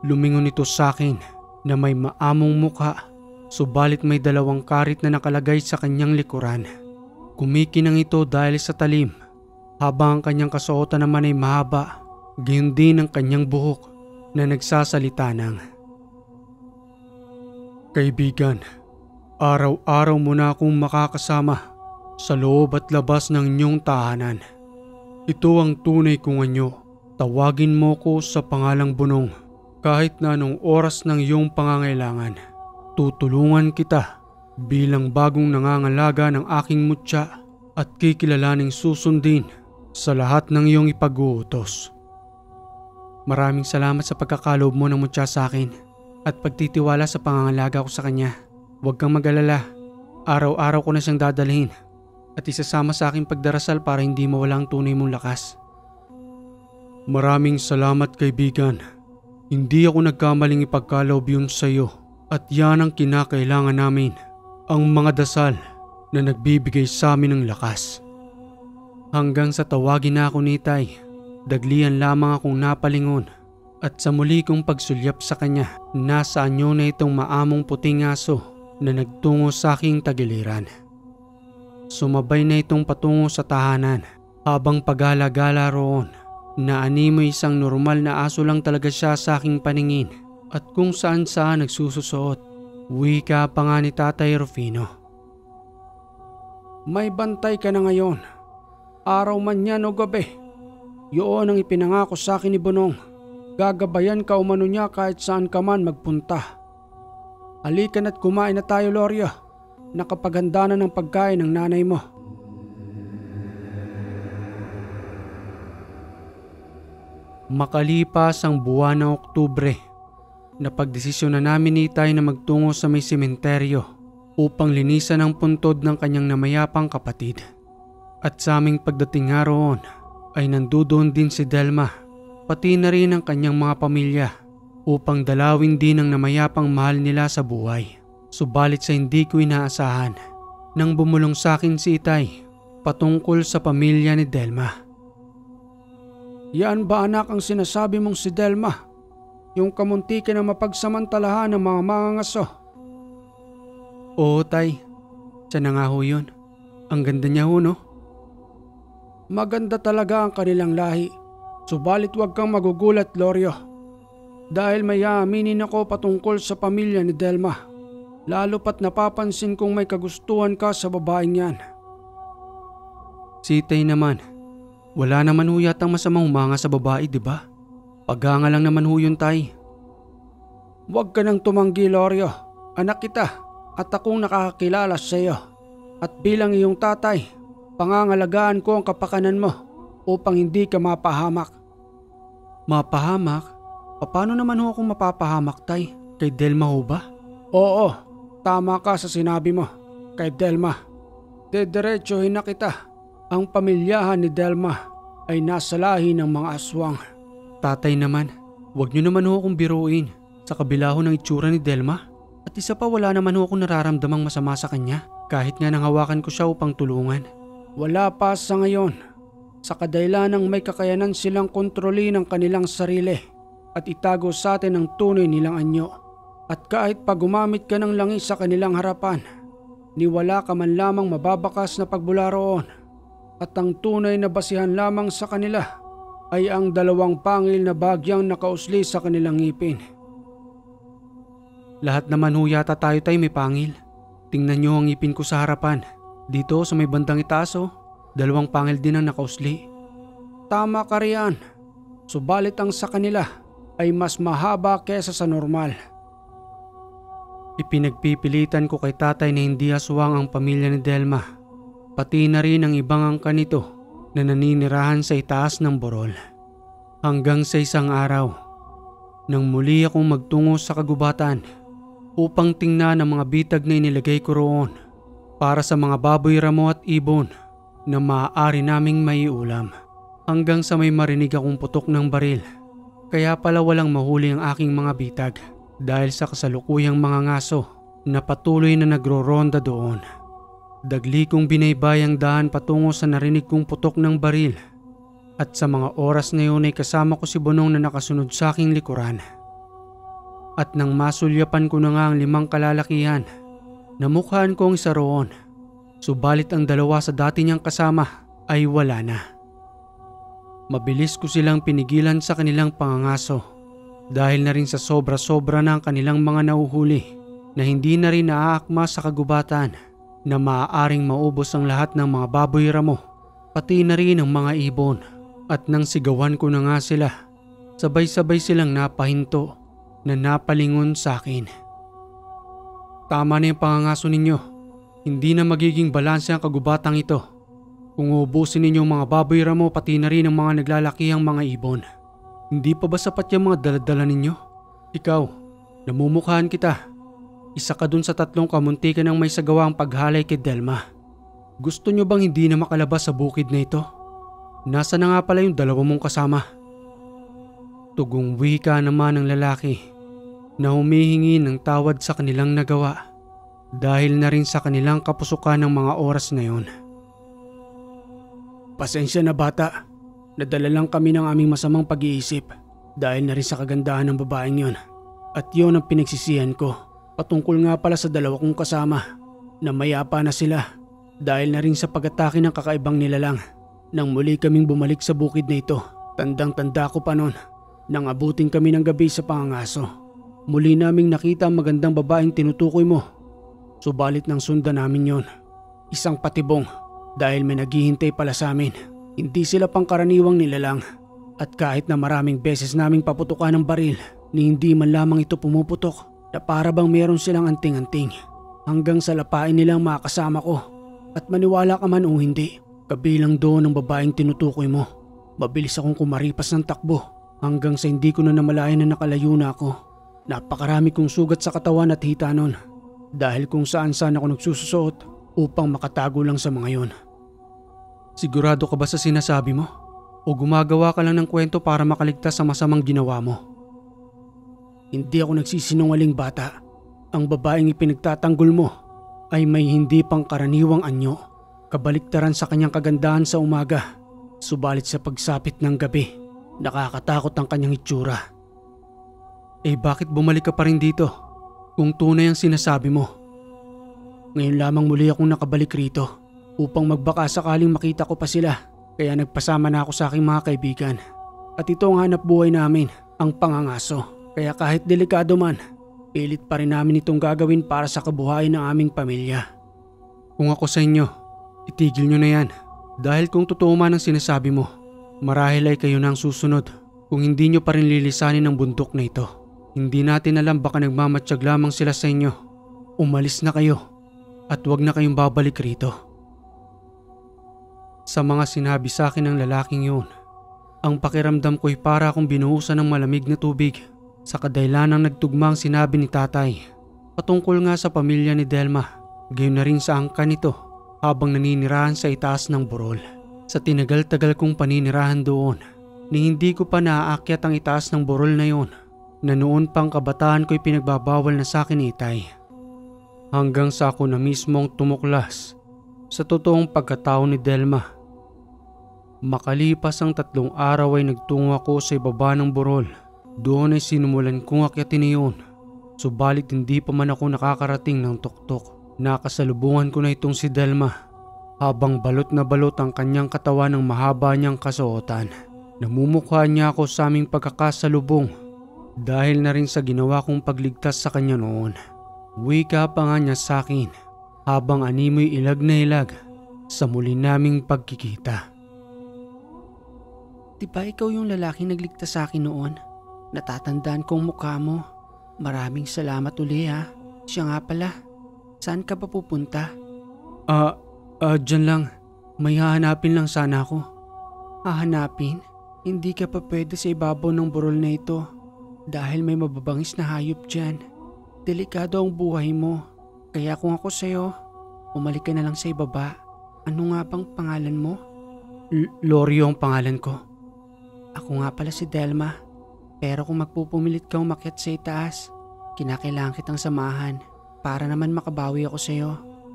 lumingon ito sa akin na may maamong mukha, subalit may dalawang karit na nakalagay sa kanyang likuran. Kumikinang ito dahil sa talim habang ang kanyang kasuotan naman ay mahaba, gayon din ang kanyang buhok na nagsasalita ng, "Kaibigan, araw-araw mo na akong makakasama sa loob at labas ng inyong tahanan. Ito ang tunay kong anyo. Tawagin mo ko sa pangalang Bunong. Kahit na anong oras ng iyong pangangailangan, tutulungan kita bilang bagong nangangalaga ng aking mutya at kikilalaning susundin sa lahat ng iyong ipag-uutos." Maraming salamat sa pagkakaloob mo ng mutya sa akin at pagtitiwala sa pangangalaga ko sa kanya. Huwag kang mag-alala, araw-araw ko na siyang dadalhin at isasama sa aking pagdarasal para hindi mawala ang tunay mong lakas. Maraming salamat kaibigan. Hindi ako nagkamaling ipagkaloob yun sa iyo at yan ang kinakailangan namin, ang mga dasal na nagbibigay sa amin ng lakas. Hanggang sa tawagin na ako ni Tay, daglian lamang akong napalingon at sa muli kong pagsulyap sa kanya, nasa anyo na itong maamong puting aso na nagtungo sa aking tagiliran. Sumabay na itong patungo sa tahanan habang pagala-gala roon. Naanimo isang normal na aso lang talaga siya sa aking paningin at kung saan saan nagsususuot. Wika pa nga ni Tatay Rufino. May bantay ka na ngayon. Araw man yan o gabi. Yun ang ipinangako sa akin ni Bunong. Gagabayan ka umano niya kahit saan ka man magpunta. Halika na't kumain na tayo, Loria. Nakapaghanda na ng pagkain ng nanay mo. Makalipas ang buwan ng Oktubre, napagdesisyon na namin ni Tay na magtungo sa may sementeryo upang linisan ang puntod ng kanyang namayapang kapatid. At sa aming pagdating nga roon ay nandoon din si Delma, pati na rin ang kanyang mga pamilya upang dalawin din ang namayapang mahal nila sa buhay. Subalit sa hindi ko inaasahan nang bumulong sa akin si Itay patungkol sa pamilya ni Delma. Yan ba anak ang sinasabi mong si Delma? Yung kamuntikan na mapagsamantalahan ng mga mangangaso? Oo Tay, siya na nga ho yun. Ang ganda niya ho no? Maganda talaga ang kanilang lahi. Subalit huwag kang magugulat, Lorio. Dahil may aaminin ako patungkol sa pamilya ni Delma. Lalo pat napapansin kong may kagustuhan ka sa babaeng yan. Si Tay naman, wala naman ho yatang masamang humanga sa babae, di ba? Paganga lang naman ho yun, Tay. Huwag ka nang tumanggi, Lorio. Anak kita at akong nakakakilala sa iyo. At bilang iyong tatay, pangangalagaan ko ang kapakanan mo upang hindi ka mapahamak. Mapahamak? Paano naman ho akong mapapahamak, Tay? Kay Delma ho ba? Oo, tama ka sa sinabi mo. Kay Delma. Dediretsuhin na kita. Ang pamilyahan ni Delma ay nasa lahi ng mga aswang. Tatay naman, huwag niyo naman ho akong biruin. Sa kabila ho ng itsura ni Delma. At isa pa wala naman ho akong nararamdamang masama sa kanya. Kahit nga nanghawakan ko siya upang tulungan. Wala pa sa ngayon. Sa kadahilanang may kakayanan silang kontrolin ang kanilang sarili at itago sa atin ang tunay nilang anyo. At kahit pag gumamit ka ng langis sa kanilang harapan, niwala ka man lamang mababakas na pagbula roon. At ang tunay na basihan lamang sa kanila ay ang dalawang pangil na bagyang nakausli sa kanilang ngipin. Lahat naman ho yata tayo Tay may pangil. Tingnan niyo ang ngipin ko sa harapan. Dito sa may bandang itaas dalawang pangil din ang nakausli. Tama ka riyan. Subalit ang sa kanila ay mas mahaba kesa sa normal. Ipinagpipilitan ko kay Tatay na hindi aswang ang pamilya ni Delma. Pati na rin ang ibang angka nito na naninirahan sa itaas ng burol. Hanggang sa isang araw, nang muli akong magtungo sa kagubatan upang tingnan ang mga bitag na inilagay ko roon para sa mga baboy ramo at ibon na maaari naming maiulam. Hanggang sa may marinig akong putok ng baril. Kaya pala walang mahuli ang aking mga bitag dahil sa kasalukuyang mga ngaso na patuloy na nagro-ronda doon. Dagli kong binaybayang daan patungo sa narinig kong putok ng baril at sa mga oras na yun ay kasama ko si Bunong na nakasunod sa aking likuran. At nang masulyapan ko na nga ang 5 kalalakihan, namukhaan ko ang isa roon. Subalit ang dalawa sa dati niyang kasama ay wala na. Mabilis ko silang pinigilan sa kanilang pangangaso dahil na rin sa sobra-sobra ng kanilang mga nauhuli na hindi na rin naaakma sa kagubatan na maaaring maubos ang lahat ng mga baboy ramo, pati na rin ang mga ibon. At nang sigawan ko na nga sila, sabay-sabay silang napahinto na napalingon sa akin. Tama na yung pangangaso ninyo. Hindi na magiging balanse ang kagubatang ito kung uubusin ninyo ang mga baboy ramo pati na rin ang mga naglalakihang mga ibon. Hindi pa ba sapat yung mga daladala ninyo? Ikaw, namumukhaan kita. Isa ka dun sa 3 kamuntikan ng may sagawang paghalay kay Delma. Gusto nyo bang hindi na makalabas sa bukid na ito? Nasa na nga pala yung 2 mong kasama? Tugong wika naman ng lalaki na humihingi ng tawad sa kanilang nagawa dahil na rin sa kanilang kapusukan ng mga oras na yon. Pasensya na bata, nadala lang kami ng aming masamang pag-iisip dahil na rin sa kagandahan ng babaeng yon. At yon ang pinagsisihan ko, patungkol nga pala sa 2 kong kasama na mayapa na sila dahil na rin sa pag-atake ng kakaibang nilalang. Nang muli kaming bumalik sa bukid na ito, tandang-tanda ko pa noon nang abutin kami ng gabi sa pangangaso. Muli naming nakita ang magandang babaeng tinutukoy mo. Subalit nang sundan namin yon, isang patibong dahil may naghihintay pala sa amin. Hindi sila pangkaraniwang nilalang at kahit na maraming beses naming paputukan ng baril ni hindi man lamang ito pumuputok na para bang meron silang anting-anting hanggang sa lapain nilang makasama ko. At maniwala ka man o hindi, kabilang doon ang babaeng tinutukoy mo. Mabilis akong kumaripas ng takbo hanggang sa hindi ko na namalayan na nakalayo na ako. Napakarami kong sugat sa katawan at hita noon dahil kung saan-saan ako nagsususuot upang makatago lang sa mga yon. Sigurado ka ba sa sinasabi mo? O gumagawa ka lang ng kwento para makaligtas sa masamang ginawa mo? Hindi ako nagsisinungaling bata. Ang babaeng ipinagtatanggol mo ay may hindi pang karaniwang anyo. Kabaliktaran sa kanyang kagandahan sa umaga, subalit sa pagsapit ng gabi, nakakatakot ang kanyang itsura. Eh bakit bumalik ka pa rin dito kung tunay ang sinasabi mo? Ngayon lamang muli akong nakabalik rito upang magbaka sakaling makita ko pa sila, kaya nagpasama na ako sa aking mga kaibigan. At ito ang hanap buhay namin, ang pangangaso. Kaya kahit delikado man, pilit pa rin namin itong gagawin para sa kabuhayan ng aming pamilya. Kung ako sa inyo, itigil nyo na yan. Dahil kung totoo man ang sinasabi mo, marahil ay kayo na ang susunod kung hindi nyo pa rin lilisanin ang bundok na ito. Hindi natin alam, baka nagmamatsyag lamang sila sa inyo. Umalis na kayo at huwag na kayong babalik rito. Sa mga sinabi sa akin ng lalaking yun, ang pakiramdam ko'y para akong binuhusan ng malamig na tubig sa kadahilanang nagtugmang sinabi ni tatay patungkol nga sa pamilya ni Delma, gayon na rin sa angkan nito habang naninirahan sa itaas ng burol. Sa tinagal-tagal kong paninirahan doon, ni hindi ko pa naaakyat ang itaas ng burol na yon na noon pang kabataan ko'y pinagbabawal na sa akin ni Itay. Hanggang sa ako na mismong tumuklas sa totoong pagkatao ni Delma. Makalipas ang 3 araw ay nagtungo ako sa ibaba ng burol. Doon ay sinumulan kong akyatin iyon. Subalit hindi pa man ako nakakarating ng tuktok. Nakasalubungan ko na itong si Delma habang balot na balot ang kanyang katawan ng mahaba niyang kasuotan. Namumukha niya ako sa aming pagkakasalubong dahil na rin sa ginawa kong pagligtas sa kanya noon. Wika pa nga niya sa akin habang animoy ilag na ilag sa muli naming pagkikita. Di ba ikaw yung lalaking nagligtas sa akin noon? Natatandaan kong mukha mo. Maraming salamat uli ha. Siya nga pala. Saan ka pa pupunta? Dyan lang. May hahanapin lang sana ako. Hahanapin? Hindi ka pa pwede sa ibabaw ng burol na ito dahil may mababangis na hayop dyan. Delikado ang buhay mo. Kaya kung ako sa'yo, umalik ka na lang sa ibaba. Ano nga bang pangalan mo? Lorio ang pangalan ko. Ako nga pala si Delma. Pero kung magpupumilit ka umakyat sa itaas, kinakailangan kitang samahan para naman makabawi ako sa'yo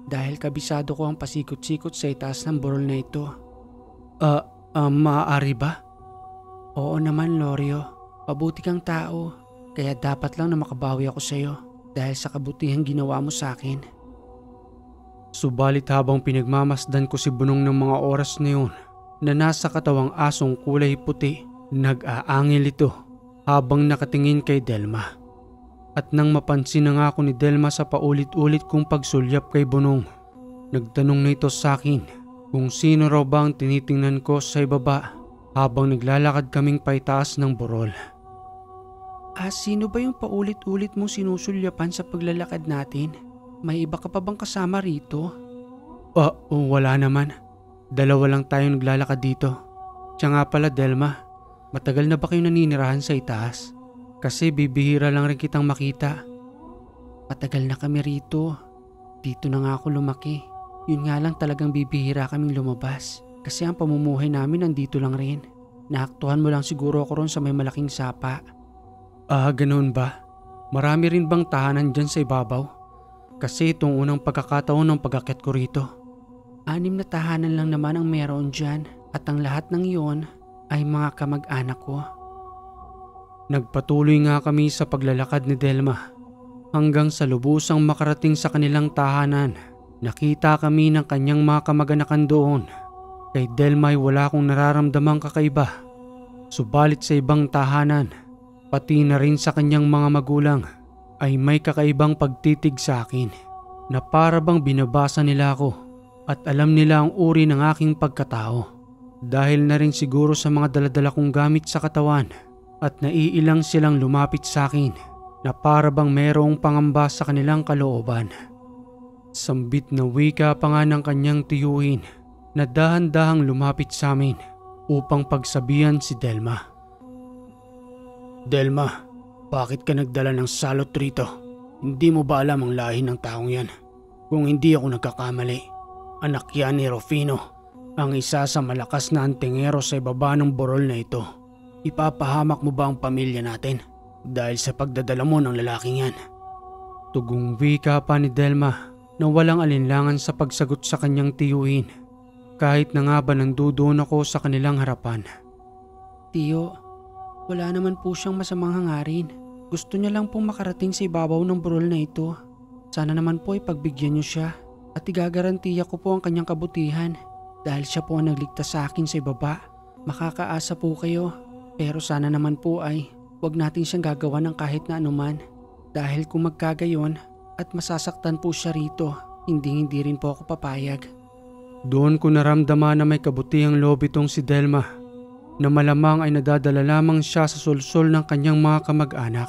dahil kabisado ko ang pasikot-sikot sa itaas ng burol na ito. Maaari ba? Oo naman, Lorio. Pabuti kang tao, kaya dapat lang na makabawi ako sa'yo dahil sa kabutihang ginawa mo sa akin. Subalit habang pinagmamasdan ko si Bunong ng mga oras na yun, na nasa katawang asong kulay puti. Nag-aangil ito habang nakatingin kay Delma. At nang mapansin na nga ako ni Delma sa paulit-ulit kong pagsulyap kay Bunong, nagtanong na ito sa akin kung sino raw ba ang tinitingnan ko sa ibaba habang naglalakad kaming paitaas ng burol. Sino ba yung paulit-ulit mong sinusulyapan sa paglalakad natin? May iba ka pa bang kasama rito? Wala naman. Dalawa lang tayo naglalakad dito. Siya nga pala Delma, matagal na ba kayo naninirahan sa itaas? Kasi bibihira lang rin kitang makita. Matagal na kami rito. Dito na nga ako lumaki. Yun nga lang talagang bibihira kaming lumabas. Kasi ang pamumuhay namin nandito lang rin. Naaktuhan mo lang siguro ako ron sa may malaking sapa. Ganoon ba? Marami rin bang tahanan dyan sa ibabaw? Kasi itong unang pagkakataon ng pag-akyat ko rito. 6 na tahanan lang naman ang meron dyan at ang lahat ng iyon ay mga kamag-anak ko. Nagpatuloy nga kami sa paglalakad ni Delma hanggang sa lubusang makarating sa kanilang tahanan. Nakita kami ng kanyang mga kamag-anakan doon. Kay Delma ay wala akong nararamdamang kakaiba. Subalit sa ibang tahanan, pati na rin sa kanyang mga magulang, ay may kakaibang pagtitig sa akin na para bang binabasa nila ako at alam nila ang uri ng aking pagkatao. Dahil na rin siguro sa mga daladala kong gamit sa katawan at naiilang silang lumapit sa akin na para bang mayroong pangamba sa kanilang kalooban. Sambit na wika pa nga ng kanyang tiyuhin na dahan-dahang lumapit sa amin upang pagsabihan si Delma. Delma, bakit ka nagdala ng salot rito? Hindi mo ba alam ang lahi ng taong yan? Kung hindi ako nagkakamali, anak yan ni Rufino, ang isa sa malakas na antingero sa ibaba ng burol na ito. Ipapahamak mo ba ang pamilya natin dahil sa pagdadala mo ng lalaking yan? Tugong wika pa ni Delma na walang alinlangan sa pagsagot sa kanyang tiyuhin. Kahit na nga ba nandudoon ako sa kanilang harapan. Tiyo, wala naman po siyang masamang hangarin. Gusto niya lang pong makarating sa ibabaw ng burol na ito. Sana naman po ipagbigyan niyo siya at igagarantiya ko po ang kanyang kabutihan dahil siya po ang nagligtas sa akin sa ibaba. Makakaasa po kayo pero sana naman po ay wag natin siyang gagawa ng kahit na anuman dahil kung magkagayon at masasaktan po siya rito, hindi rin po ako papayag. Doon ko naramdaman na may kabutihang loob itong si Delma na malamang ay nadadala lamang siya sa sulsol ng kanyang mga kamag-anak,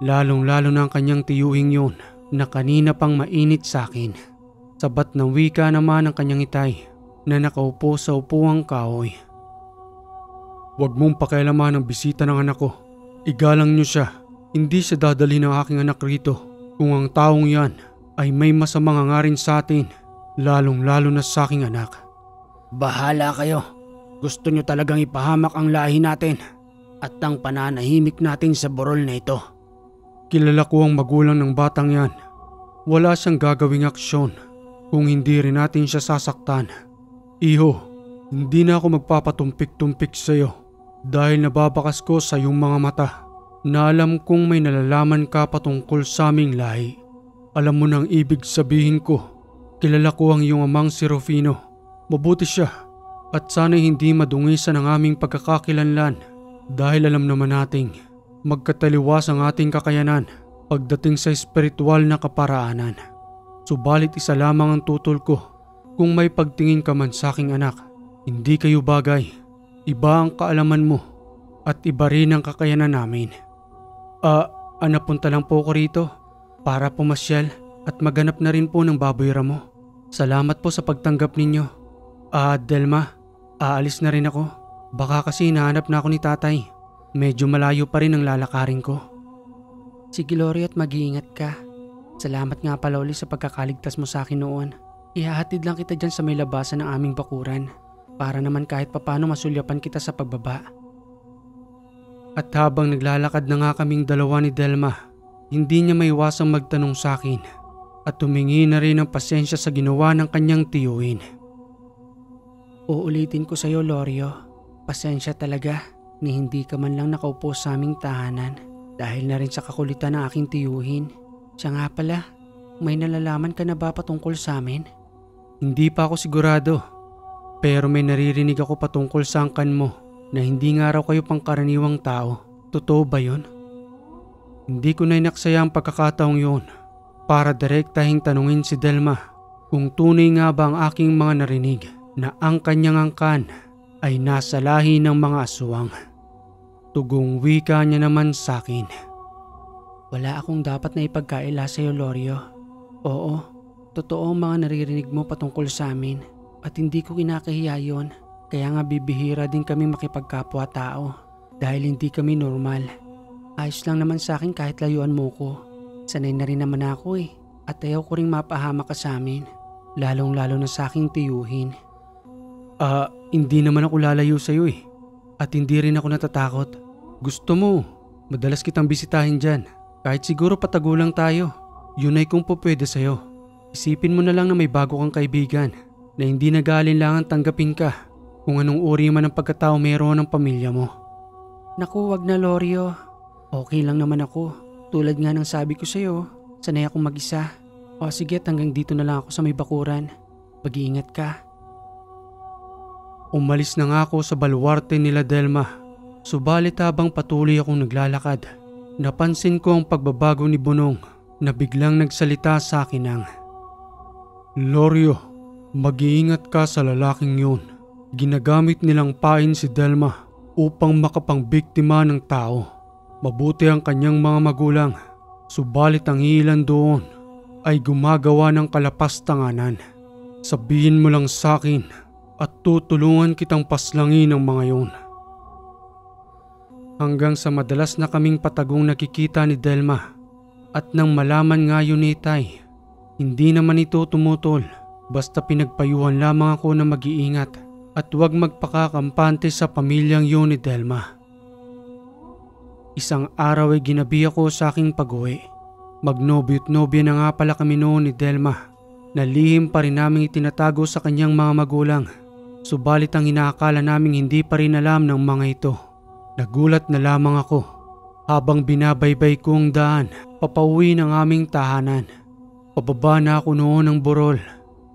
lalong-lalo na ang kanyang tiyuhing yun na kanina pang mainit sa akin. Sabat ng wika naman ang kanyang itay na nakaupo sa upuang kahoy. Huwag mong pakialaman ang bisita ng anak ko. Igalang niyo siya. Hindi siya dadali ng aking anak rito kung ang taong yan ay may masamang hangarin sa atin, lalong-lalo na sa aking anak. Bahala kayo. Gusto nyo talagang ipahamak ang lahi natin at ang pananahimik natin sa burol na ito. Kilala ko ang magulang ng batang yan. Wala siyang gagawing aksyon kung hindi rin natin siya sasaktan. Iho, hindi na ako magpapatumpik-tumpik sa iyo dahil nababakas ko sa iyong mga mata na alam kong may nalalaman ka patungkol sa aming lahi. Alam mo nang ibig sabihin ko, kilala ko ang iyong amang si Rufino. Mabuti siya. At sana'y hindi madungisan ang aming pagkakakilanlan dahil alam naman nating magkataliwas ang ating kakayanan pagdating sa espiritual na kaparaanan. Subalit isa lamang ang tutol ko, kung may pagtingin ka man sa aking anak, hindi kayo bagay. Iba ang kaalaman mo at iba rin ang kakayanan namin. Napunta lang po ako rito para pumasyal at maghanap na rin po ng baboy ramo. Salamat po sa pagtanggap ninyo. Delma, aalis na rin ako. Baka kasi hinahanap na ako ni tatay. Medyo malayo pa rin ang lalakarin ko. Sige Lori at mag-iingat ka. Salamat nga pala ulit sa pagkakaligtas mo sa akin noon. Ihahatid lang kita dyan sa may labasan ng aming bakuran para naman kahit papano masulyapan kita sa pagbaba. At habang naglalakad na nga kaming dalawa ni Delma, hindi niya maiwasang magtanong sa akin at tumingi na rin ng pasensya sa ginawa ng kanyang tiyuhin. Uulitin ko sa iyo, Lorio. Pasensya talaga ni hindi ka man lang nakaupo sa aming tahanan dahil na rin sa kakulitan ng aking tiyuhin. Siya nga pala, may nalalaman ka na ba patungkol sa amin? Hindi pa ako sigurado. Pero may naririnig ako patungkol sa angkan mo na hindi nga raw kayo pangkaraniwang tao. Totoo ba yun? Hindi ko na inaksaya ang pagkakataong yun para direktahing tanungin si Delma kung tunay nga ba ang aking mga narinig na ang kanyang angkan ay nasa lahi ng mga aswang. Tugong wika niya naman sa akin. Wala akong dapat na ipagkaila sa iyo, Lorio. Oo, totoo ang mga naririnig mo patungkol sa amin at hindi ko kinakahiya yun. Kaya nga bibihira din kami makipagkapwa-tao dahil hindi kami normal. Ayos lang naman sa akin kahit layuan mo ko. Sanay na rin naman ako at ayaw ko ring mapahamak ka sa amin. Lalong-lalo na sa aking tiyuhin. Hindi naman ako lalayo sa iyo at hindi rin ako natatakot. Gusto mo, madalas kitang bisitahin dyan. Kahit siguro patago lang tayo. Yun ay kung po pwede sa'yo. Isipin mo na lang na may bago kang kaibigan na hindi nag-aalinlangan tanggapin ka kung anong uri man ang pagkatao meron ng pamilya mo. Naku, wag na, Lorio. Okay lang naman ako. Tulad nga ng sabi ko sa'yo, sanay akong mag-isa. O sige, hanggang dito na lang ako sa may bakuran. Mag-iingat ka. Umalis na nga ako sa baluarte nila Delma. Subalit habang patuloy akong naglalakad, napansin ko ang pagbabago ni Bunong na biglang nagsalita sa akin ng, Lorio, mag-iingat ka sa lalaking yun. Ginagamit nilang pain si Delma upang makapangbiktima ng tao. Mabuti ang kanyang mga magulang, subalit ang ilan doon ay gumagawa ng kalapastanganan. Sabihin mo lang sa akin at tutulungan kitang paslangin ang mga yun. Hanggang sa madalas na kaming patagong nakikita ni Delma at nang malaman nga yun ni Tay, hindi naman ito tumutol basta pinagpayuhan lamang ako na mag-iingat at huwag magpakakampante sa pamilyang yun ni Delma. Isang araw ay ginabi ako sa aking pag-uwi. Magnobyo't-nobya na nga pala kami noon ni Delma na lihim pa rin naming itinatago sa kanyang mga magulang. Subalit ang inaakala naming hindi pa rin alam ng mga ito. Nagulat na lamang ako habang binabaybay ko ang daan papauwi ng aming tahanan. Pababa na ako noon ng burol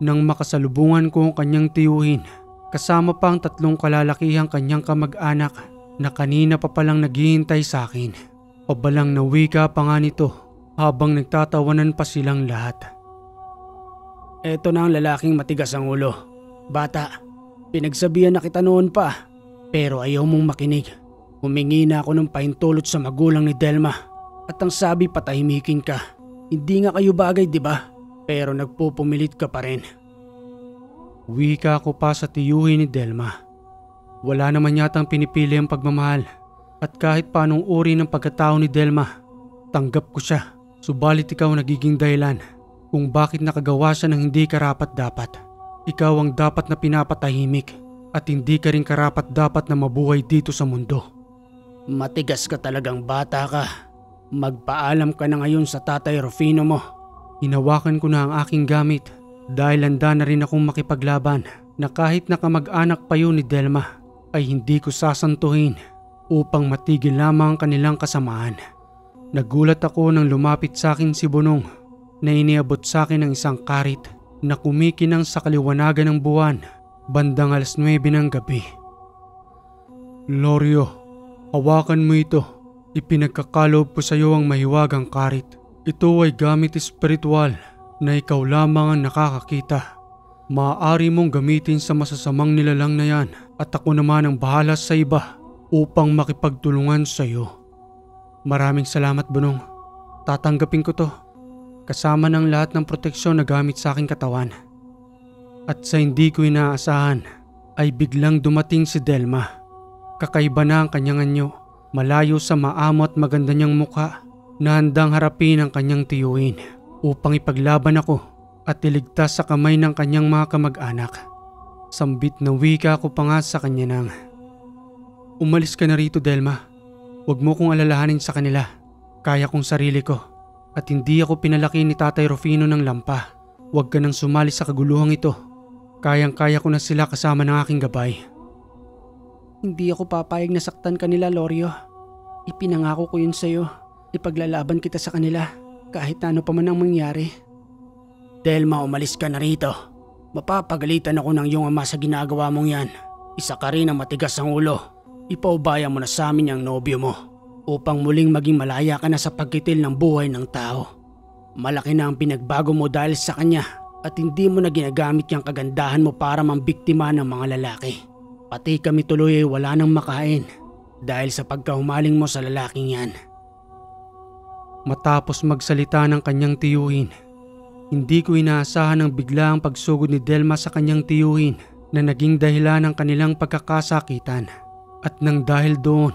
nang makasalubungan ko ang kanyang tiyuhin kasama pa ang 3 kalalakihang kanyang kamag-anak na kanina pa palang naghihintay sa akin. Pabalang na wika pa nga nito habang nagtatawanan pa silang lahat. Eto na ang lalaking matigas ang ulo. Bata, pinagsabihan na kita noon pa pero ayaw mong makinig. Humingi na ako ng pahintulot sa magulang ni Delma at ang sabi patahimikin ka. Hindi nga kayo bagay, di ba? Pero nagpupumilit ka pa rin. Wika ko pa sa tiyuhin ni Delma. Wala naman yatang pinipili ang pagmamahal at kahit paanong uri ng pagkatao ni Delma, tanggap ko siya. Subalit ikaw nagiging dahilan kung bakit nakagawa siya ng hindi karapat-dapat. Ikaw ang dapat na pinapatahimik at hindi ka rin karapat-dapat na mabuhay dito sa mundo. Matigas ka talagang bata ka. Magpaalam ka na ngayon sa Tatay Rufino mo. Hinawakan ko na ang aking gamit dahil handa na rin akong makipaglaban na kahit nakamag-anak pa yun ni Delma ay hindi ko sasantuhin upang matigil lamang ang kanilang kasamaan. Nagulat ako nang lumapit sa akin si Bunong na iniabot sa akin ng isang karit na kumikinang sa kaliwanagan ng buwan bandang 9:00 ng gabi. Lorio, hawakan mo ito. Ipinagkakalob ko sa iyo ang mahiwagang karit. Ito ay gamit espiritual na ikaw lamang ang nakakakita. Maaari mong gamitin sa masasamang nilalang na yan at ako naman ang bahala sa iba upang makipagtulungan sa iyo. Maraming salamat, Bunong. Tatanggapin ko to. Kasama ng lahat ng proteksyon na gamit sa aking katawan. At sa hindi ko inaasahan ay biglang dumating si Delma. Kakaiba na ang kanyang anyo. Malayo sa maamo at maganda niyang mukha na handang harapin ang kanyang tiyuhin upang ipaglaban ako at iligtas sa kamay ng kanyang mga kamag-anak. Sambit na wika ko pa nga sa kanya nang, umalis ka na rito, Delma. Huwag mo kong alalahanin sa kanila. Kaya kong sarili ko at hindi ako pinalaki ni Tatay Rufino ng lampa. Huwag ka nang sumali sa kaguluhang ito. Kayang-kaya ko na sila kasama ng aking gabay. Hindi ako papayag na saktan kanila, Lorio. Ipinangako ko yun sa'yo. Ipaglalaban kita sa kanila kahit ano pa man ang mangyari. Delma, umalis ka na rito. Mapapagalitan ako ng iyong ama sa ginagawa mong yan. Isa ka rin ang matigas ang ulo. Ipaubaya mo na sa amin ang nobyo mo upang muling maging malaya ka na sa pagkitil ng buhay ng tao. Malaki na ang pinagbago mo dahil sa kanya at hindi mo na ginagamit yung kagandahan mo para mambiktima ng mga lalaki. Pati kami tuloy ay wala nang makain dahil sa pagkahumaling mo sa lalaking yan. Matapos magsalita ng kanyang tiyuhin, hindi ko inaasahan ang biglaang pagsugod ni Delma sa kanyang tiyuhin na naging dahilan ng kanilang pagkakasakitan. At nang dahil doon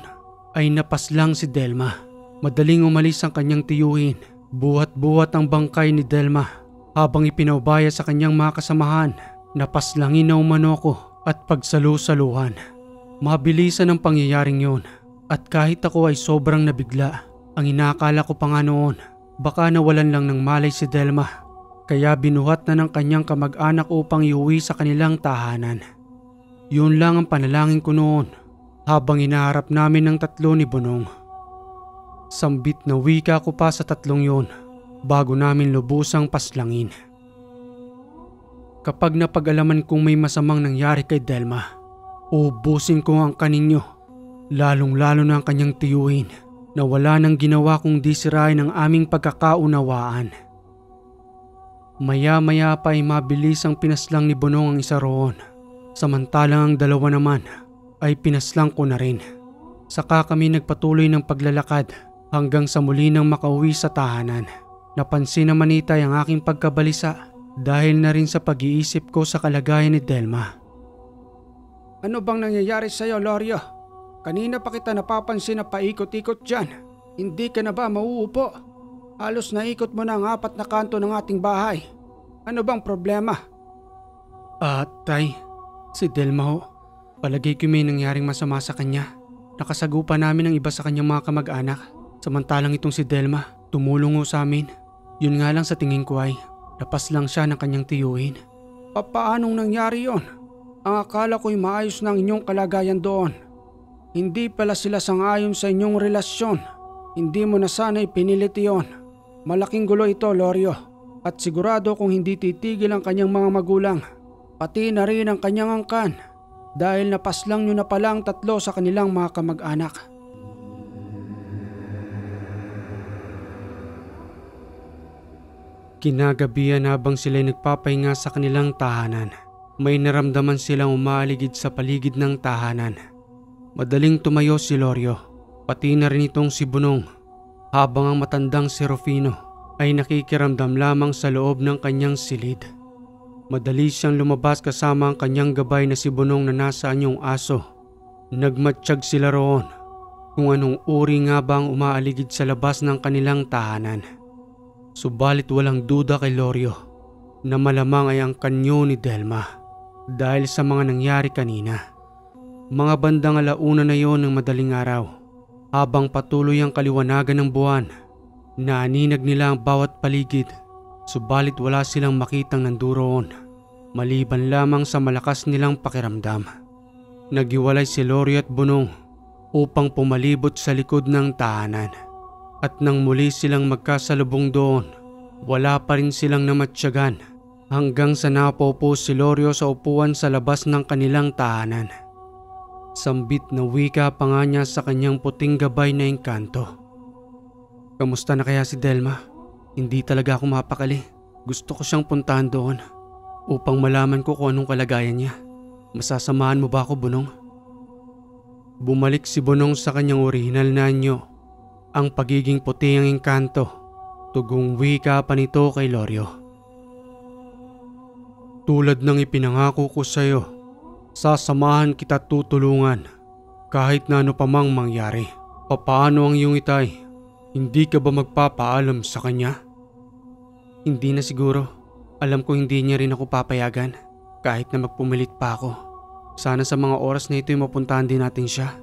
ay napaslang si Delma. Madaling umalis ang kanyang tiyuhin. Buhat-buhat ang bangkay ni Delma habang ipinaubaya sa kanyang mga kasamahan. Napaslangin na umano ko at pagsalu-saluhan. Mabilisan ang pangyayaring yun at kahit ako ay sobrang nabigla. Ang inaakala ko pa nga noon, baka nawalan lang ng malay si Delma. Kaya binuhat na ng kanyang kamag-anak upang iuwi sa kanilang tahanan. Yun lang ang panalangin ko noon habang inaharap namin ng tatlo ni Bunong. Sambit na wika ko pa sa tatlong yon bago namin lubusang paslangin. Kapag napag-alaman kong may masamang nangyari kay Delma, ubusin ko ang kaninyo, lalong-lalo na ang kanyang tiyuhin na wala nang ginawa kung di sirain ang aming pagkakaunawaan. Maya-maya pa ay mabilis ang pinaslang ni Bunong ang isa roon, samantalang ang dalawa naman ay pinaslang ko na rin. Saka kami nagpatuloy ng paglalakad hanggang sa muli nang makauwi sa tahanan. Napansin naman nitay ang aking pagkabalisa dahil na rin sa pag-iisip ko sa kalagayan ni Delma. Ano bang nangyayari sa iyo, Lorio? Kanina pa kita napapansin na paikot-ikot dyan. Hindi ka na ba mauupo? Halos naikot mo na ang 4 na kanto ng ating bahay. Ano bang problema? Tay, si Delma ho. Palagay ko may nangyaring masama sa kanya. Nakasagupa namin ang iba sa kanyang mga kamag-anak. Samantalang itong si Delma, tumulong ho sa amin. Yun nga lang sa tingin ko ay napaslang siya ng kanyang tiyuhin. Paanong nangyari yon? Ang akala ko'y maayos ng inyong kalagayan doon. Hindi pala sila sang-ayon sa inyong relasyon. Hindi mo na sana ipinilit iyon. Malaking gulo ito, Lorio. At sigurado kung hindi titigil ang kanyang mga magulang, pati na rin ang kanyang angkan. Dahil napaslang nyo na pala ang tatlo sa kanilang mga kamag-anak. Kinagabihan habang sila'y nagpapahinga sa kanilang tahanan, may naramdaman silang umaaligid sa paligid ng tahanan. Madaling tumayo si Lorio, pati na rin itong si Bunong, habang ang matandang si Rufino ay nakikiramdam lamang sa loob ng kanyang silid. Madali siyang lumabas kasama ang kanyang gabay na si Bunong na nasa anyong aso. Nagmatsyag sila roon kung anong uri nga ba ang umaaligid sa labas ng kanilang tahanan. Subalit walang duda kay Lorio na malamang ay ang kanyo ni Delma dahil sa mga nangyari kanina. Mga bandang 1:00 na yon ng madaling araw, habang patuloy ang kaliwanagan ng buwan, naaninag nila ang bawat paligid, subalit wala silang makitang nanduroon, maliban lamang sa malakas nilang pakiramdam. Naghiwalay si Lorio at Bunong upang pumalibot sa likod ng tahanan. At nang muli silang magkasalubong doon, wala pa rin silang namatsyagan hanggang sa napaupo si Lorio sa upuan sa labas ng kanilang tahanan. Sambit na wika pa nga niya sa kanyang puting gabay na engkanto. Kamusta na kaya si Delma? Hindi talaga ako mapakali. Gusto ko siyang puntahan doon upang malaman ko kung anong kalagayan niya. Masasamahan mo ba ako, Bunong? Bumalik si Bunong sa kanyang orihinal na anyo. Ang pagiging puti ang engkanto, tugong wika pa nito kay Lorio. Tulad ng ipinangako ko sa iyo, sasamahan kita tutulungan kahit na ano pa mang mangyari. Papaano ang iyong itay? Hindi ka ba magpapaalam sa kanya? Hindi na siguro. Alam ko hindi niya rin ako papayagan kahit na magpumilit pa ako. Sana sa mga oras na ito'y mapuntahan din natin siya.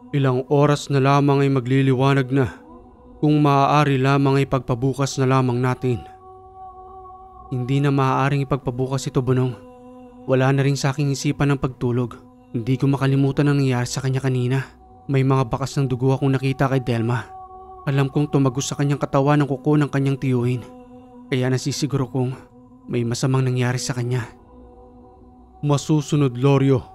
Ilang oras na lamang ay magliliwanag na. Kung maaari lamang ay pagpabukas na lamang natin. Hindi na maaaring ipagpabukas ito, Bunong. Wala na rin sa aking isipan ng pagtulog. Hindi ko makalimutan ang nangyari sa kanya kanina. May mga bakas ng dugo akong nakita kay Delma. Alam kong tumagos sa kanyang katawan ang kuko ng kanyang tiyuhin. Kaya nasisiguro kong may masamang nangyari sa kanya. Masusunod, Lorio.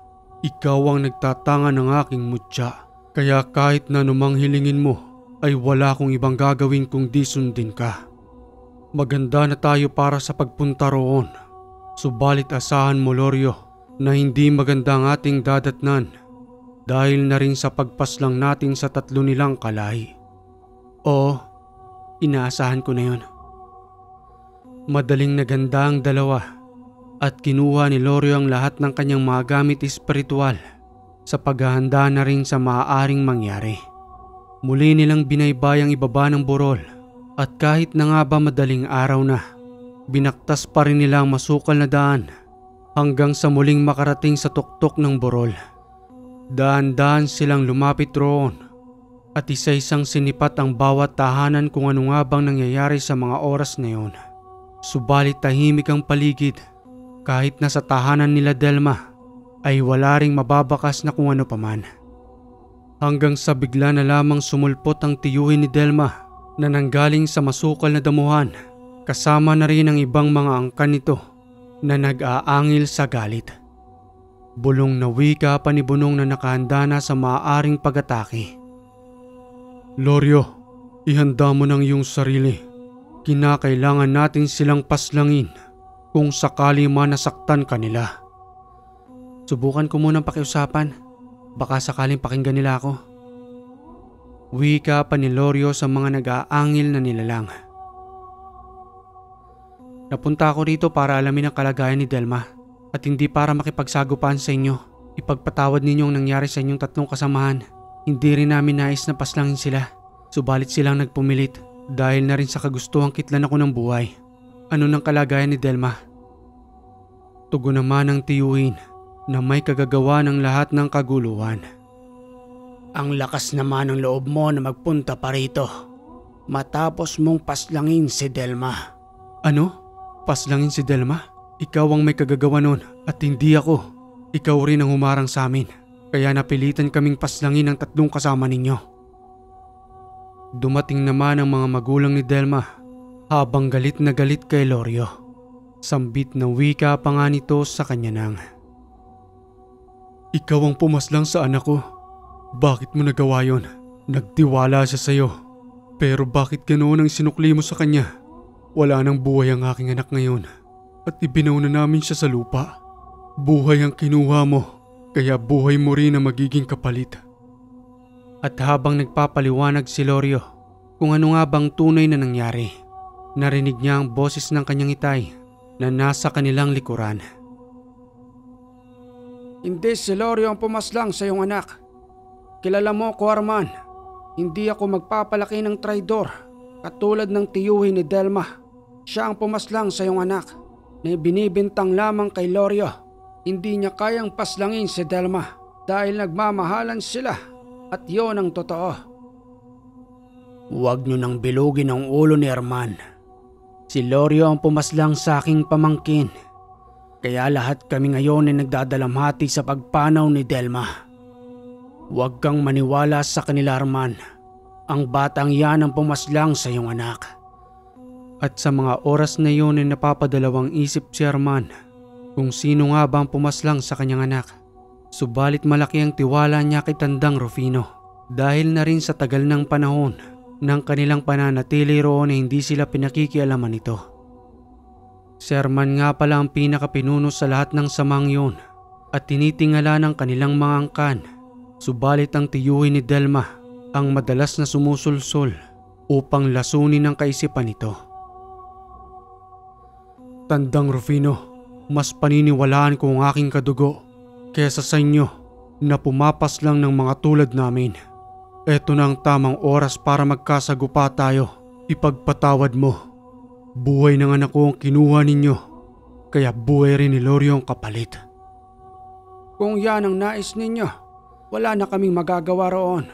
Ikaw ang nagtatanga ng aking mutya. Kaya kahit na anumang hilingin mo ay wala akong ibang gagawin kundi sundin ka. Maganda na tayo para sa pagpunta roon. Subalit asahan mo, Lorio, na hindi maganda ang ating dadatnan dahil na rin sa pagpaslang natin sa 3 nilang kalahi. Oo, inaasahan ko na yun. Madaling naganda ang dalawa at kinuha ni Lorio ang lahat ng kanyang mga gamit espiritual sa paghahanda na rin sa maaaring mangyari. Muli nilang binaybayang ibaba ng burol at kahit na nga ba madaling araw na, binaktas pa rin nila ang masukal na daan hanggang sa muling makarating sa tuktok ng burol. Daan-daan silang lumapit roon at isa-isang sinipat ang bawat tahanan kung ano nga bang nangyayari sa mga oras na yun. Subalit tahimik ang paligid kahit na sa tahanan nila Delma ay wala ring mababakas na kung ano paman. Hanggang sa bigla na lamang sumulpot ang tiyuhin ni Delma na nanggaling sa masukal na damuhan kasama na rin ang ibang mga angkan nito na nag-aangil sa galit. Bulong na wika pa ni Bunong na nakahanda na sa maaaring pag-atake. Lorio, ihanda mo ng iyong sarili. Kinakailangan natin silang paslangin kung sakali man nasaktan kanila. Subukan ko munang pakiusapan. Baka sakaling pakinggan nila ako. Wika pa ni Lorio sa mga nag-aangil na nilalang. Napunta ako rito para alamin ang kalagayan ni Delma at hindi para makipagsagupaan sa inyo. Ipagpatawad ninyo ang nangyari sa inyong 3 kasamahan. Hindi rin namin nais na paslangin sila. Subalit silang nagpumilit dahil na rin sa kagustuhang kitlan ako ng buhay. Ano ng kalagayan ni Delma? Tugon naman ang tiyuhin na may kagagawa ng lahat ng kaguluhan. Ang lakas naman ng loob mo na magpunta pa rito matapos mong paslangin si Delma. Ano? Paslangin si Delma? Ikaw ang may kagagawa nun at hindi ako. Ikaw rin ang humarang sa amin. Kaya napilitan kaming paslangin ang 3 kasama ninyo. Dumating naman ang mga magulang ni Delma habang galit na galit kay Lorio. Sambit na wika pa nga nito sa kanya nang. Ikaw ang pumaslang sa anak ko. Bakit mo nagawa yon? Nagtiwala siya sa'yo. Pero bakit ganoon ang sinukli mo sa kanya? Wala nang buhay ang aking anak ngayon at ibinaw na namin siya sa lupa. Buhay ang kinuha mo, kaya buhay mo rin ang magiging kapalit. At habang nagpapaliwanag si Lorio kung ano nga bang tunay na nangyari, narinig niya ang boses ng kanyang itay na nasa kanilang likuran. Hindi si Lorio ang pumaslang sa iyong anak. Kilala mo ko, Arman. Hindi ako magpapalaki ng traidor katulad ng tiyuhin ni Delma. Siya ang pumaslang sa iyong anak na binibintang lamang kay Lorio. Hindi niya kayang paslangin si Delma dahil nagmamahalan sila at yon ang totoo. Huwag niyo nang bilugin ang ulo ni Arman. Si Lorio ang pumaslang sa aking pamangkin. Kaya lahat kami ngayon ay nagdadalamhati sa pagpanaw ni Delma. Huwag kang maniwala sa kanila, Arman. Ang batang yan ang pumaslang sa iyong anak. At sa mga oras na yun ay napapadalawang isip si Arman kung sino nga ba ang pumaslang sa kanyang anak. Subalit malaki ang tiwala niya kay Tandang Rufino dahil na rin sa tagal ng panahon ng kanilang pananatili roon ay hindi sila pinakikialaman nito. Si Arman nga pala ang pinakapinuno sa lahat ng samang yun at tinitingala ng kanilang mga angkan. Subalit ang tiyuhin ni Delma ang madalas na sumusulsol upang lasunin ang kaisipan nito. Tandang Rufino, mas paniniwalaan ko ang aking kadugo kesa sa inyo na pumapas lang ng mga tulad namin. Eto na ang tamang oras para magkasagupa tayo. Ipagpatawad mo. Buhay ng anak ko ang kinuha ninyo, kaya buhay rin ni Lorio ang kapalit. Kung yan ang nais ninyo, wala na kaming magagawa roon.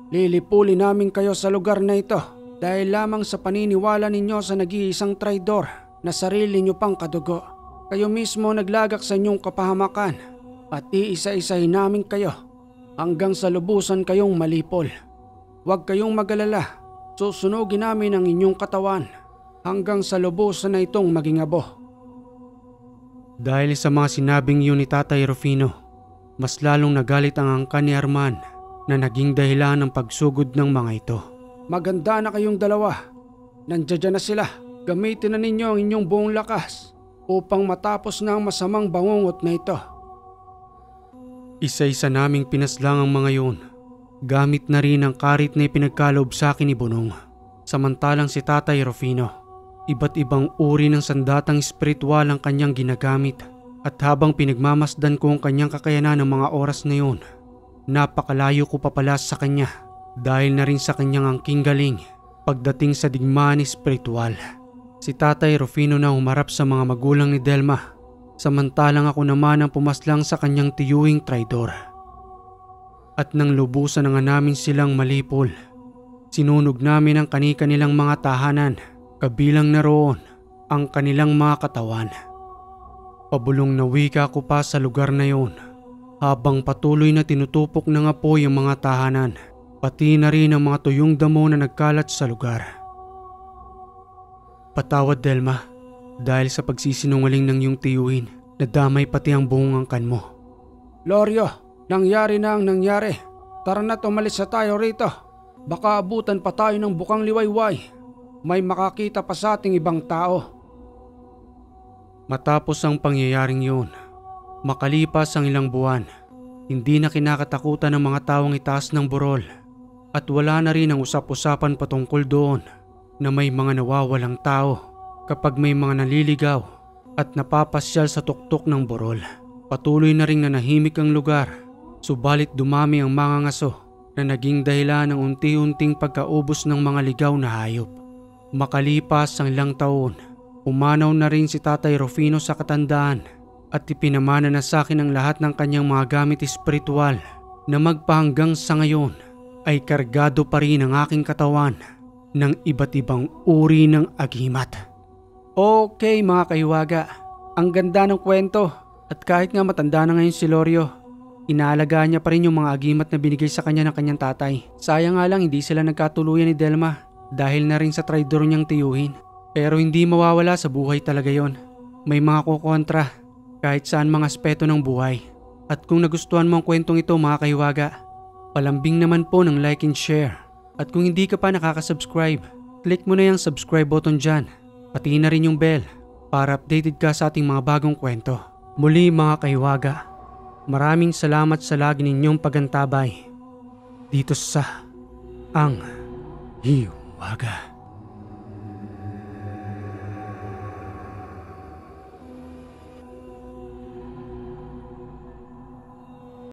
Lilipulin namin kayo sa lugar na ito dahil lamang sa paniniwala ninyo sa nag-iisang traidor na sarili nyo pang kadugo. Kayo mismo naglagak sa inyong kapahamakan at iisa-isahin namin kayo hanggang sa lubusan kayong malipol. Huwag kayong mag-alala, susunugin namin ang inyong katawan hanggang sa lubusan na itong maging abo. Dahil sa mga sinabing yun ni Tatay Rufino, mas lalong nagalit ang angkan ni Arman na naging dahilan ng pagsugod ng mga ito. Maganda na kayong dalawa. Nandiyan na sila. Gamitin na ninyo ang inyong buong lakas upang matapos na ang masamang bangungot na ito. Isa-isa naming pinaslang ang mga yun. Gamit na rin ang karit na ipinagkaloob sa akin ni Bunong. Samantalang si Tatay Rufino, iba't ibang uri ng sandatang espiritual ang kanyang ginagamit, at habang pinagmamasdan ko ang kanyang kakayanan ng mga oras na yun, napakalayo ko pa pala sa kanya dahil na rin sa kanyang angking galing pagdating sa digmaan espiritual. Si Tatay Rufino na humarap sa mga magulang ni Delma, samantalang ako naman ang pumaslang sa kanyang tiyuing traidor. At nang lubusan na nga namin silang malipol, sinunog namin ang kani-kanilang mga tahanan, kabilang na roon ang kanilang mga katawan. Pabulong na wika ko pa sa lugar na yon habang patuloy na tinutupok ng apoy ang mga tahanan, pati na rin ang mga tuyong damo na nagkalat sa lugar. Patawad Delma, dahil sa pagsisinungaling ng iyong tiyuhin, nadamay pati ang buong angkan mo. Lorio, nangyari na ang nangyari. Tara na't umalis na tayo rito. Baka abutan pa tayo ng bukang liwayway. May makakita pa sa ating ibang tao. Matapos ang pangyayaring yun, makalipas ang ilang buwan, hindi na kinakatakutan ng mga taong itaas ng burol at wala na rin ang usap-usapan patungkol doon na may mga nawawalang tao kapag may mga naliligaw at napapasyal sa tuktok ng burol. Patuloy na ring nanahimik ang lugar, subalit dumami ang mga ngaso na naging dahilan ng unti-unting pagkaubos ng mga ligaw na hayop. Makalipas ang ilang taon, umanaw na rin si Tatay Rufino sa katandaan at ipinamana na sa akin ang lahat ng kanyang mga gamit espiritual na magpahanggang sa ngayon ay kargado pa rin ang aking katawan ng iba't ibang uri ng agimat. Okay mga kaiwaga, ang ganda ng kwento at kahit nga matanda na ngayon si Lorio, inaalagaan niya pa rin yung mga agimat na binigay sa kanya ng kanyang tatay. Sayang nga lang hindi sila nagkatuluyan ni Delma dahil na rin sa traidor niyang tiyuhin. Pero hindi mawawala sa buhay talaga yon. May mga kukontra kahit saan mga aspeto ng buhay. At kung nagustuhan mo ang kwentong ito mga kaiwaga, palambing naman po ng like and share. At kung hindi ka pa nakaka-subscribe, click mo na yung subscribe button dyan. Pati na rin yung bell para updated ka sa ating mga bagong kwento. Muli mga kaiwaga, maraming salamat sa lagi ninyong pagantabay dito sa Ang Hiwaga.